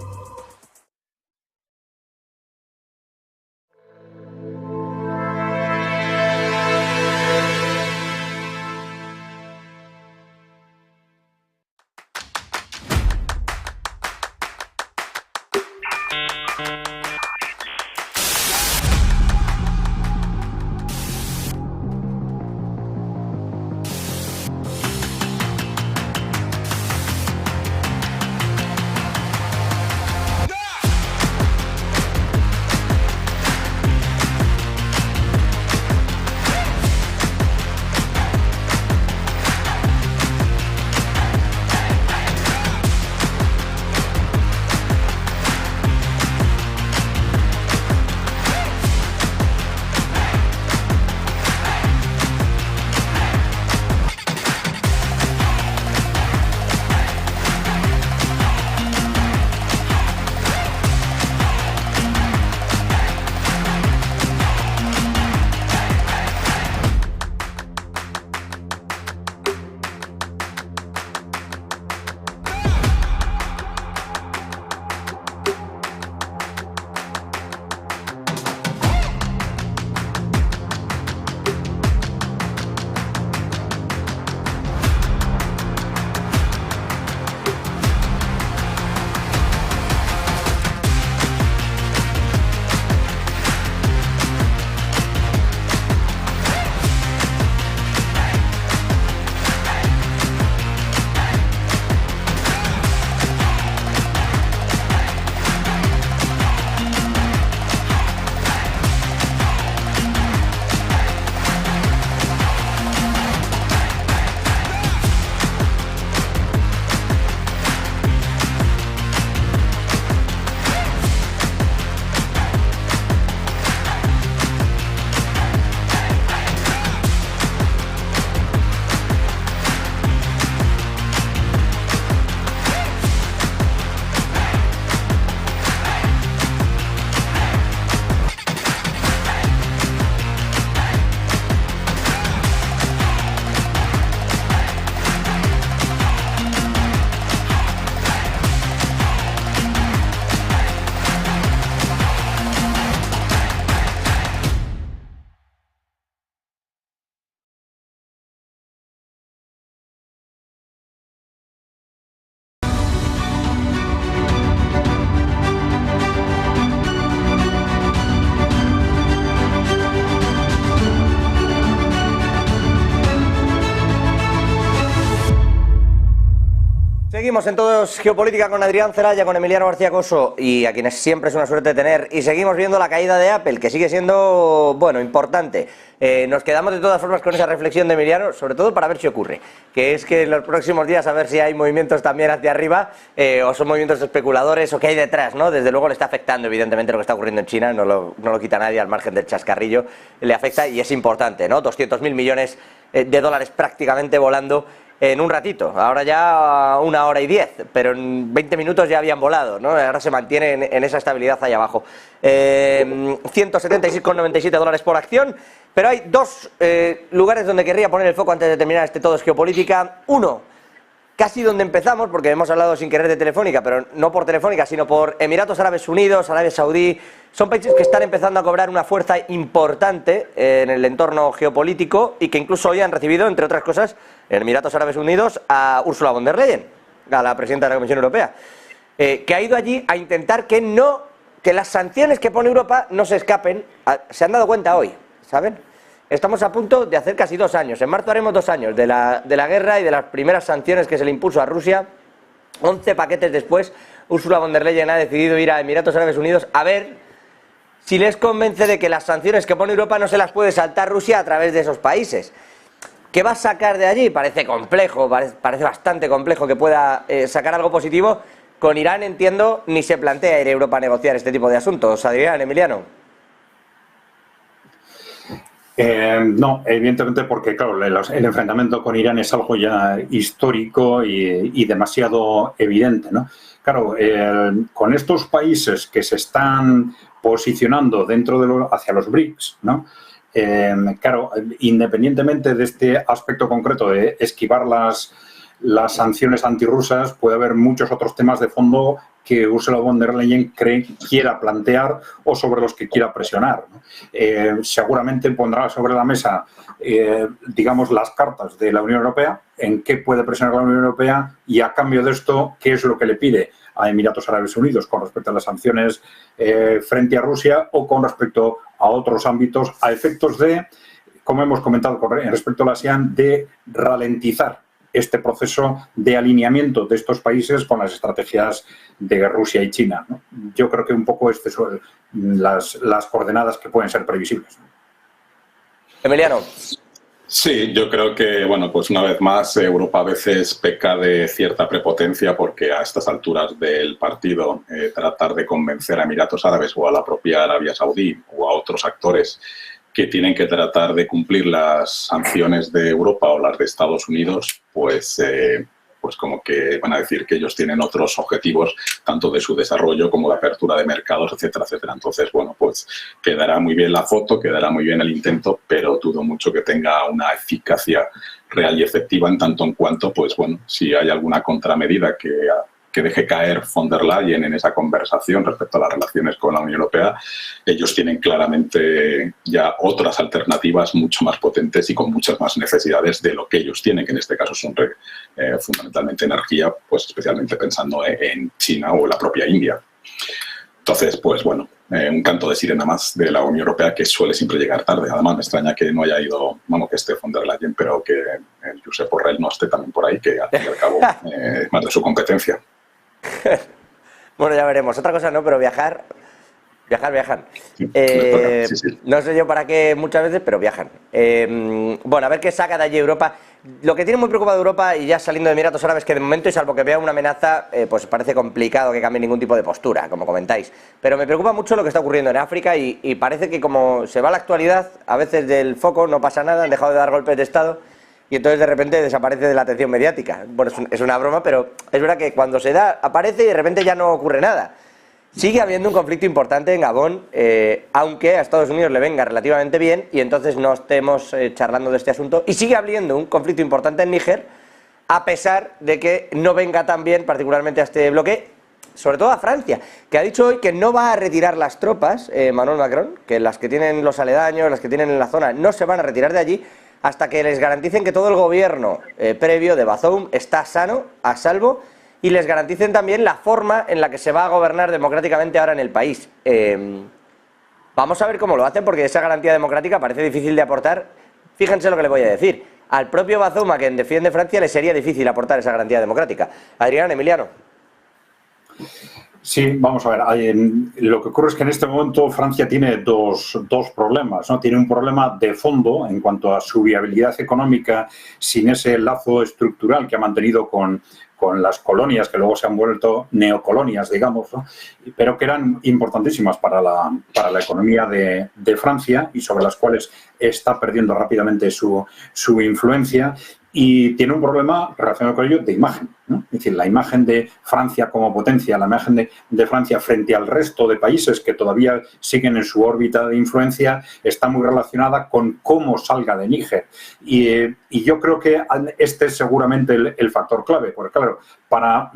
Seguimos en Todos Geopolítica con Adrián Celaya, con Emiliano García Coso y a quienes siempre es una suerte tener. Y seguimos viendo la caída de Apple, que sigue siendo, bueno, importante. Nos quedamos de todas formas con esa reflexión de Emiliano, sobre todo para ver si ocurre. Que es que en los próximos días a ver si hay movimientos también hacia arriba o son movimientos especuladores o qué hay detrás, ¿no? Desde luego le está afectando evidentemente lo que está ocurriendo en China, no lo quita nadie al margen del chascarrillo. Le afecta y es importante, ¿no? 200.000 millones de dólares prácticamente volando en un ratito, ahora ya 1 hora y 10, pero en 20 minutos ya habían volado, ¿no? Ahora se mantiene en esa estabilidad ahí abajo. 176,97 dólares por acción, pero hay dos lugares donde querría poner el foco antes de terminar este Todo es Geopolítica. Uno, casi donde empezamos, porque hemos hablado sin querer de Telefónica, pero no por Telefónica, sino por Emiratos Árabes Unidos, Arabia Saudí. Son países que están empezando a cobrar una fuerza importante en el entorno geopolítico y que incluso hoy han recibido, entre otras cosas, en Emiratos Árabes Unidos, a Ursula von der Leyen, a la presidenta de la Comisión Europea, que ha ido allí a intentar que las sanciones que pone Europa no se escapen. Se han dado cuenta hoy, ¿saben? Estamos a punto de hacer casi 2 años. En marzo haremos 2 años de la guerra y de las primeras sanciones que se le impuso a Rusia. 11 paquetes después, Ursula von der Leyen ha decidido ir a Emiratos Árabes Unidos a ver si les convence de que las sanciones que pone Europa no se las puede saltar Rusia a través de esos países. ¿Qué va a sacar de allí? Parece complejo, parece bastante complejo que pueda sacar algo positivo. Con Irán, entiendo, ni se plantea ir a Europa a negociar este tipo de asuntos. Adrián, Emiliano. No, evidentemente porque, claro, el enfrentamiento con Irán es algo ya histórico y demasiado evidente, ¿no? Claro, con estos países que se están posicionando hacia los BRICS, ¿no? Claro, independientemente de este aspecto concreto de esquivar las sanciones antirrusas, puede haber muchos otros temas de fondo que Ursula von der Leyen quiera plantear o sobre los que quiera presionar, ¿no? Seguramente pondrá sobre la mesa, digamos, las cartas de la Unión Europea, en qué puede presionar la Unión Europea y a cambio de esto, qué es lo que le pide a Emiratos Árabes Unidos con respecto a las sanciones frente a Rusia o con respecto a otros ámbitos, a efectos de, como hemos comentado respecto a la ASEAN, de ralentizar este proceso de alineamiento de estos países con las estrategias de Rusia y China, ¿no? Yo creo que un poco estas son las coordenadas que pueden ser previsibles. Emiliano. Sí, yo creo que, bueno, pues una vez más, Europa a veces peca de cierta prepotencia porque a estas alturas del partido tratar de convencer a Emiratos Árabes o a la propia Arabia Saudí o a otros actores que tienen que tratar de cumplir las sanciones de Europa o las de Estados Unidos, pues como que van a decir que ellos tienen otros objetivos, tanto de su desarrollo como de apertura de mercados, etcétera, etcétera. Entonces, bueno, pues quedará muy bien la foto, quedará muy bien el intento, pero dudo mucho que tenga una eficacia real y efectiva en tanto en cuanto, pues bueno, si hay alguna contramedida que deje caer von der Leyen en esa conversación respecto a las relaciones con la Unión Europea, ellos tienen claramente ya otras alternativas mucho más potentes y con muchas más necesidades de lo que ellos tienen, que en este caso son fundamentalmente energía, pues especialmente pensando en China o la propia India. Entonces, pues bueno, un canto de sirena más de la Unión Europea que suele siempre llegar tarde. Además, me extraña que no haya ido, vamos, que esté von der Leyen, pero que el Josep Borrell no esté también por ahí, que al fin y al cabo es más de su competencia. Bueno, ya veremos. Otra cosa no, pero viajan. Sí. No sé yo para qué muchas veces, pero viajan. Bueno, a ver qué saca de allí Europa. Lo que tiene muy preocupado Europa, y ya saliendo de Emiratos Árabes, que de momento, y salvo que vea una amenaza, pues parece complicado que cambie ningún tipo de postura, como comentáis. Pero me preocupa mucho lo que está ocurriendo en África y parece que como se va la actualidad, a veces del foco no pasa nada, han dejado de dar golpes de Estado y entonces de repente desaparece de la atención mediática. Bueno, es una broma, pero es verdad que cuando se da, aparece y de repente ya no ocurre nada. Sigue habiendo un conflicto importante en Gabón, aunque a Estados Unidos le venga relativamente bien y entonces no estemos charlando de este asunto. Y sigue habiendo un conflicto importante en Níger, a pesar de que no venga tan bien, particularmente a este bloque, sobre todo a Francia, que ha dicho hoy que no va a retirar las tropas, Emmanuel Macron, que las que tienen los aledaños, las que tienen en la zona, no se van a retirar de allí, hasta que les garanticen que todo el gobierno previo de Bazoum está sano, a salvo, y les garanticen también la forma en la que se va a gobernar democráticamente ahora en el país. Vamos a ver cómo lo hacen, porque esa garantía democrática parece difícil de aportar. Fíjense lo que les voy a decir. al propio Bazoum, a quien defiende Francia, le sería difícil aportar esa garantía democrática. Adrián, Emiliano. Sí, vamos a ver. Lo que ocurre es que en este momento Francia tiene dos problemas, ¿no? Tiene un problema de fondo en cuanto a su viabilidad económica sin ese lazo estructural que ha mantenido con las colonias, que luego se han vuelto neocolonias, digamos, ¿no? Pero que eran importantísimas para la economía de Francia y sobre las cuales está perdiendo rápidamente su influencia. Y tiene un problema relacionado con ello de imagen, ¿no? Es decir, la imagen de Francia como potencia, la imagen de Francia frente al resto de países que todavía siguen en su órbita de influencia, está muy relacionada con cómo salga de Níger. Y yo creo que este es seguramente el factor clave, porque claro, para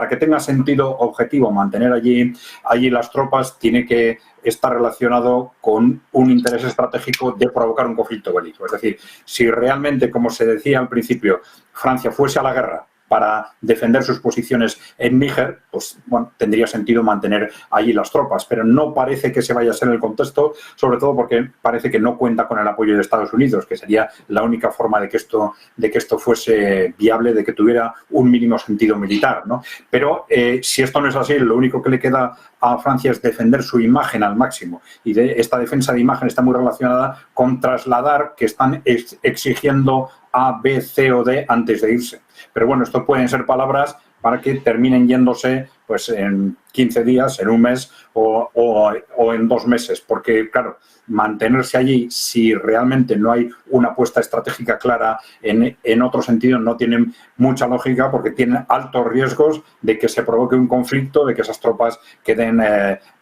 que tenga sentido objetivo mantener allí las tropas, tiene que está relacionado con un interés estratégico de provocar un conflicto bélico. Es decir, si realmente, como se decía al principio, Francia fuese a la guerra para defender sus posiciones en Níger, pues bueno, tendría sentido mantener allí las tropas, pero no parece que se vaya a ser el contexto, sobre todo porque parece que no cuenta con el apoyo de Estados Unidos, que sería la única forma de que esto fuese viable, de que tuviera un mínimo sentido militar, ¿no? Pero si esto no es así, lo único que le queda a Francia es defender su imagen al máximo, y esta defensa de imagen está muy relacionada con trasladar que están exigiendo A, B, C o D antes de irse. Pero bueno, esto pueden ser palabras para que terminen yéndose pues en 15 días, en un mes o en 2 meses, porque claro, mantenerse allí si realmente no hay una apuesta estratégica clara en otro sentido no tienen mucha lógica, porque tienen altos riesgos de que se provoque un conflicto, de que esas tropas queden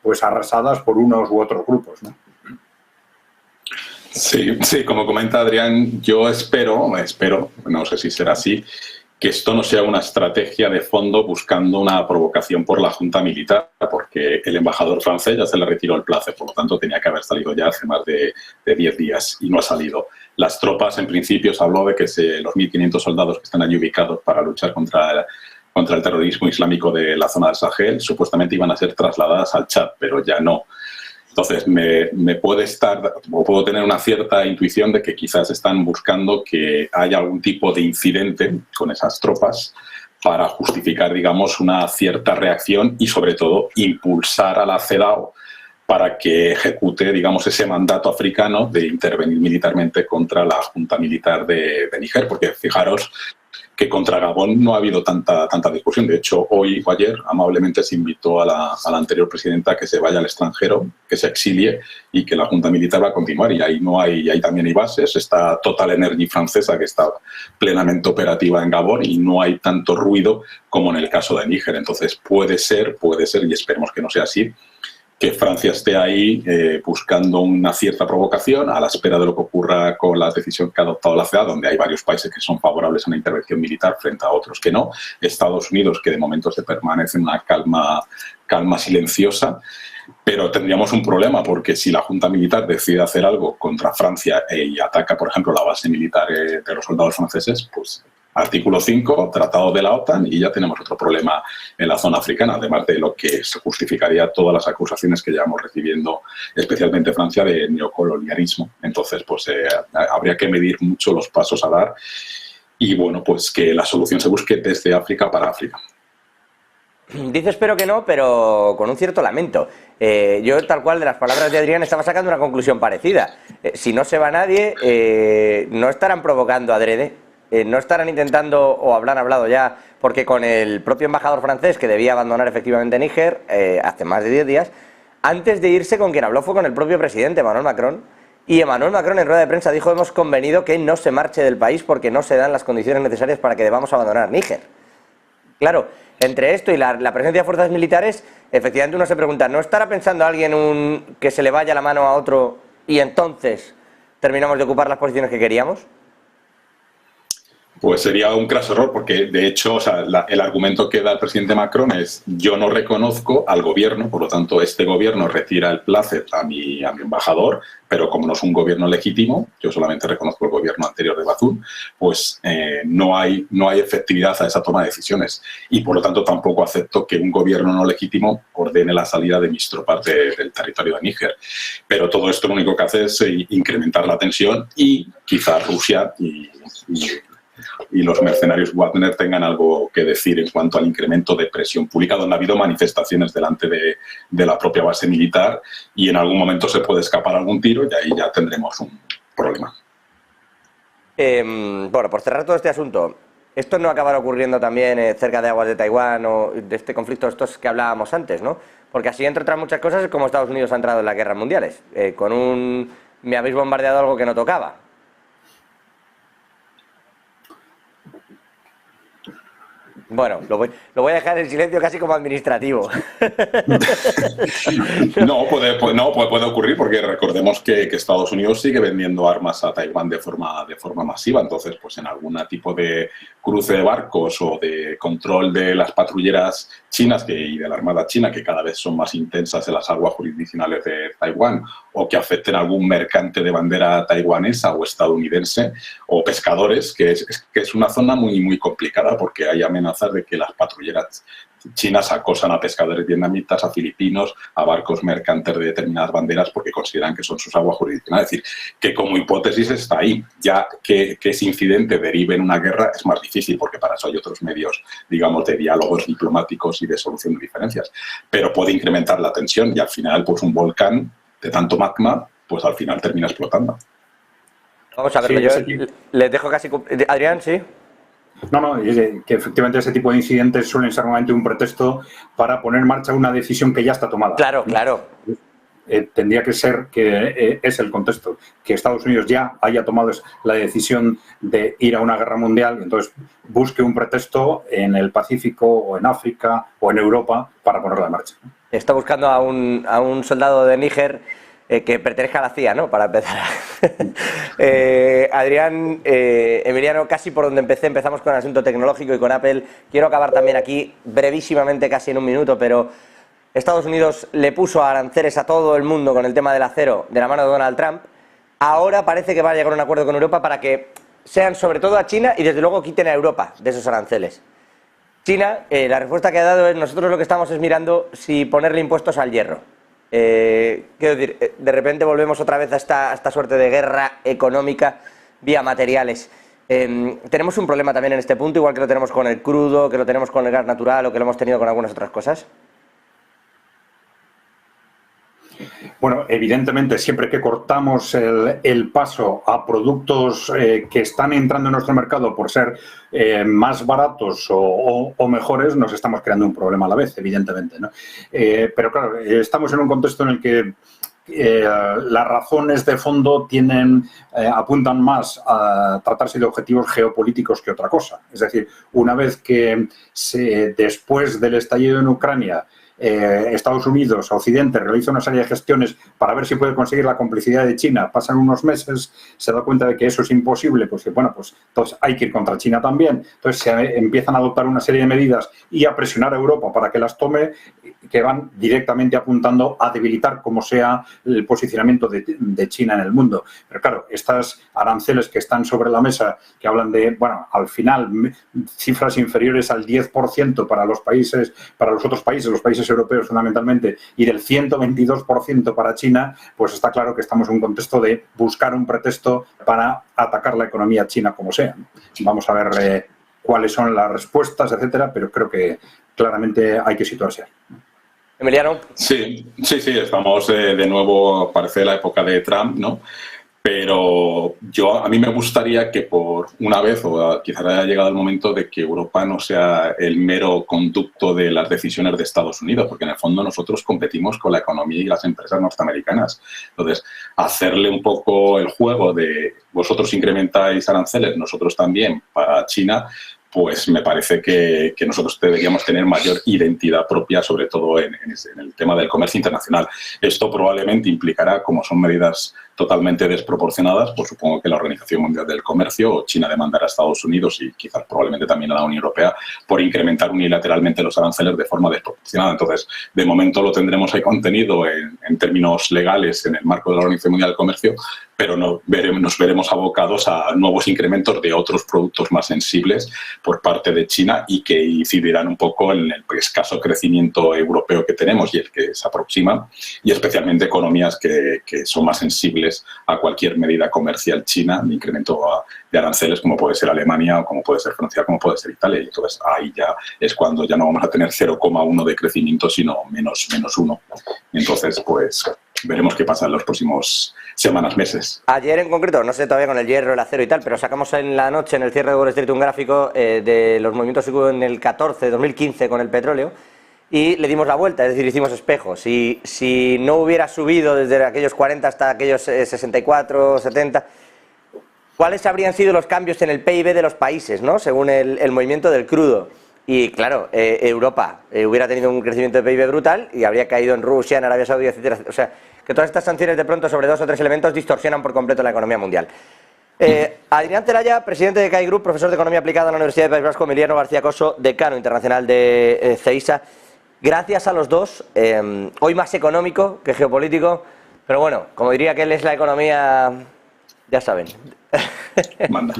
pues arrasadas por unos u otros grupos, ¿no? Sí, como comenta Adrián, yo espero, no sé si será así, que esto no sea una estrategia de fondo buscando una provocación por la junta militar, porque el embajador francés ya se le retiró el plazo, por lo tanto tenía que haber salido ya hace más de 10 días y no ha salido. Las tropas, en principio, se habló de que los 1.500 soldados que están allí ubicados para luchar contra el terrorismo islámico de la zona del Sahel, supuestamente iban a ser trasladadas al Chad, pero ya no. Entonces, puedo tener una cierta intuición de que quizás están buscando que haya algún tipo de incidente con esas tropas para justificar, digamos, una cierta reacción y, sobre todo, impulsar a la CEDAW para que ejecute, digamos, ese mandato africano de intervenir militarmente contra la junta militar de Níger, porque fijaros que contra Gabón no ha habido tanta discusión. De hecho, hoy o ayer amablemente se invitó a la anterior presidenta a que se vaya al extranjero, que se exilie y que la junta militar va a continuar. Y ahí también hay bases. Está Total Energy francesa, que está plenamente operativa en Gabón, y no hay tanto ruido como en el caso de Níger. Entonces puede ser, y esperemos que no sea así, que Francia esté ahí buscando una cierta provocación a la espera de lo que ocurra con la decisión que ha adoptado la CEDAW, donde hay varios países que son favorables a una intervención militar frente a otros que no. Estados Unidos, que de momento se permanece en una calma silenciosa, pero tendríamos un problema, porque si la junta militar decide hacer algo contra Francia y ataca, por ejemplo, la base militar de los soldados franceses, pues artículo 5, tratado de la OTAN, y ya tenemos otro problema en la zona africana, además de lo que se justificaría todas las acusaciones que llevamos recibiendo, especialmente Francia, de neocolonialismo. Entonces, pues habría que medir mucho los pasos a dar y, bueno, pues que la solución se busque desde África para África. Dice espero que no, pero con un cierto lamento. Yo, tal cual, de las palabras de Adrián, estaba sacando una conclusión parecida. Si no se va nadie, no estarán provocando adrede. No estarán intentando, o habrán hablado ya, porque con el propio embajador francés, que debía abandonar efectivamente Níger hace más de 10 días, antes de irse, con quien habló fue con el propio presidente, Emmanuel Macron, y Emmanuel Macron en rueda de prensa dijo: hemos convenido que no se marche del país porque no se dan las condiciones necesarias para que debamos abandonar Níger. Claro, entre esto y la presencia de fuerzas militares, efectivamente uno se pregunta, ¿no estará pensando alguien que se le vaya la mano a otro y entonces terminamos de ocupar las posiciones que queríamos? Pues sería un craso error, porque de hecho, o sea, el argumento que da el presidente Macron es: yo no reconozco al gobierno, por lo tanto este gobierno retira el plácet a mi embajador, pero como no es un gobierno legítimo, yo solamente reconozco el gobierno anterior de Bazoum, pues no hay efectividad a esa toma de decisiones, y por lo tanto tampoco acepto que un gobierno no legítimo ordene la salida de mis tropas del territorio de Níger. Pero todo esto lo único que hace es incrementar la tensión, y quizás Rusia y los mercenarios Wagner tengan algo que decir en cuanto al incremento de presión pública, donde ha habido manifestaciones delante de la propia base militar, y en algún momento se puede escapar algún tiro y ahí ya tendremos un problema. Bueno, por cerrar todo este asunto, ¿esto no acabará ocurriendo también cerca de aguas de Taiwán o de este conflicto estos que hablábamos antes, ¿no? Porque así, entre otras muchas cosas, es como Estados Unidos ha entrado en las guerras mundiales, con me habéis bombardeado algo que no tocaba. Bueno, lo voy a dejar en silencio casi como administrativo. No, puede ocurrir, porque recordemos que Estados Unidos sigue vendiendo armas a Taiwán de forma masiva. Entonces, pues en algún tipo de cruce de barcos o de control de las patrulleras chinas y de la Armada china, que cada vez son más intensas en las aguas jurisdiccionales de Taiwán, o que afecten a algún mercante de bandera taiwanesa o estadounidense, o pescadores, que es una zona muy, muy complicada, porque hay amenazas de que las patrulleras chinas acosan a pescadores vietnamitas, a filipinos, a barcos mercantes de determinadas banderas, porque consideran que son sus aguas jurisdiccionales. Es decir, que como hipótesis está ahí. Ya que ese incidente derive en una guerra es más difícil, porque para eso hay otros medios, digamos, de diálogos diplomáticos y de solución de diferencias. Pero puede incrementar la tensión, y al final, pues un volcán de tanto magma, pues al final termina explotando. Vamos a ver, sí, yo les dejo casi... Adrián, ¿sí? No, que efectivamente ese tipo de incidentes suelen ser normalmente un pretexto para poner en marcha una decisión que ya está tomada. Claro. Tendría que ser que es el contexto, que Estados Unidos ya haya tomado la decisión de ir a una guerra mundial, entonces busque un pretexto en el Pacífico o en África o en Europa para ponerla en marcha. Está buscando a un soldado de Níger que pertenezca a la CIA, ¿no? Para empezar. Adrián, Emiliano, casi por donde empezamos con el asunto tecnológico y con Apple. Quiero acabar también aquí brevísimamente, casi en un minuto, pero Estados Unidos le puso aranceles a todo el mundo con el tema del acero de la mano de Donald Trump. Ahora parece que va a llegar a un acuerdo con Europa para que sean sobre todo a China y desde luego quiten a Europa de esos aranceles. China, la respuesta que ha dado es: nosotros lo que estamos es mirando si ponerle impuestos al hierro. Quiero decir, de repente volvemos otra vez a esta suerte de guerra económica vía materiales. ¿Tenemos un problema también en este punto, igual que lo tenemos con el crudo, que lo tenemos con el gas natural o que lo hemos tenido con algunas otras cosas? Bueno, evidentemente, siempre que cortamos el paso a productos que están entrando en nuestro mercado por ser más baratos o mejores, nos estamos creando un problema a la vez, evidentemente, ¿no? Pero claro, estamos en un contexto en el que las razones de fondo apuntan más a tratarse de objetivos geopolíticos que otra cosa. Es decir, una vez que después del estallido en Ucrania, Estados Unidos, Occidente, realiza una serie de gestiones para ver si puede conseguir la complicidad de China. Pasan unos meses, se da cuenta de que eso es imposible, pues entonces hay que ir contra China también. Entonces se empiezan a adoptar una serie de medidas y a presionar a Europa para que las tome, que van directamente apuntando a debilitar como sea el posicionamiento de China en el mundo. Pero claro, estas aranceles que están sobre la mesa, que hablan de, al final, cifras inferiores al 10% para los otros países, los países europeos fundamentalmente, y del 122% para China, pues está claro que estamos en un contexto de buscar un pretexto para atacar la economía china como sea. Vamos a ver cuáles son las respuestas, etcétera, pero creo que claramente hay que situarse. Emiliano. Sí, estamos de nuevo, parece la época de Trump, ¿no? Pero a mí me gustaría que por una vez, o quizás haya llegado el momento de que Europa no sea el mero conducto de las decisiones de Estados Unidos, porque en el fondo nosotros competimos con la economía y las empresas norteamericanas. Entonces, hacerle un poco el juego de vosotros incrementáis aranceles, nosotros también para China, pues me parece que nosotros deberíamos tener mayor identidad propia, sobre todo en el tema del comercio internacional. Esto probablemente implicará, como son medidas totalmente desproporcionadas, pues supongo que la Organización Mundial del Comercio o China demandará a Estados Unidos y quizás probablemente también a la Unión Europea por incrementar unilateralmente los aranceles de forma desproporcionada. Entonces, de momento lo tendremos ahí contenido en términos legales en el marco de la Organización Mundial del Comercio, pero nos veremos abocados a nuevos incrementos de otros productos más sensibles por parte de China y que incidirán un poco en el escaso crecimiento europeo que tenemos y el que se aproxima, y especialmente economías que son más sensibles a cualquier medida comercial china de incremento de aranceles, como puede ser Alemania, o como puede ser Francia, como puede ser Italia. Y entonces ahí ya es cuando ya no vamos a tener 0,1 de crecimiento, sino menos 1. Entonces, pues veremos qué pasa en los próximos semanas, meses. Ayer en concreto, no sé todavía con el hierro, el acero y tal, pero sacamos en la noche, en el cierre de Wall Street, un gráfico de los movimientos que hubo en el 2015 con el petróleo, y le dimos la vuelta, es decir, hicimos espejos. Y si no hubiera subido desde aquellos 40 hasta aquellos 64, 70, ¿cuáles habrían sido los cambios en el PIB de los países, ¿no? Según el movimiento del crudo? Y claro, Europa hubiera tenido un crecimiento de PIB brutal y habría caído en Rusia, en Arabia Saudí, etcétera. O sea, que todas estas sanciones de pronto sobre 2 o 3 elementos distorsionan por completo la economía mundial. Adrián Celaya, presidente de CAI Group, profesor de Economía Aplicada en la Universidad del País Vasco, Emiliano García Coso, decano internacional de CEISA. Gracias a los dos, hoy más económico que geopolítico, pero bueno, como diría aquel, es la economía, ya saben. Manda.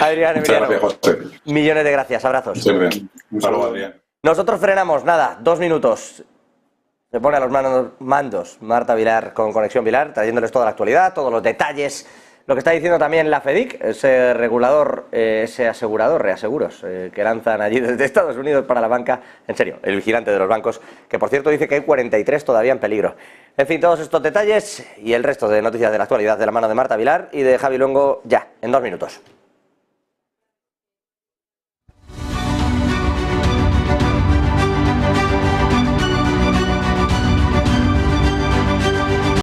Adrián, Emiliano, muchas gracias, José. Millones de gracias, abrazos. Un saludo, Adrián. Nosotros frenamos, nada, 2 minutos. Se pone a los mandos Marta Vilar con Conexión Vilar, trayéndoles toda la actualidad, todos los detalles. Lo que está diciendo también la FEDIC, ese regulador, ese asegurador, reaseguros, que lanzan allí desde Estados Unidos para la banca, en serio, el vigilante de los bancos, que por cierto dice que hay 43 todavía en peligro. En fin, todos estos detalles y el resto de noticias de la actualidad de la mano de Marta Vilar y de Javi Luengo ya, en 2 minutos.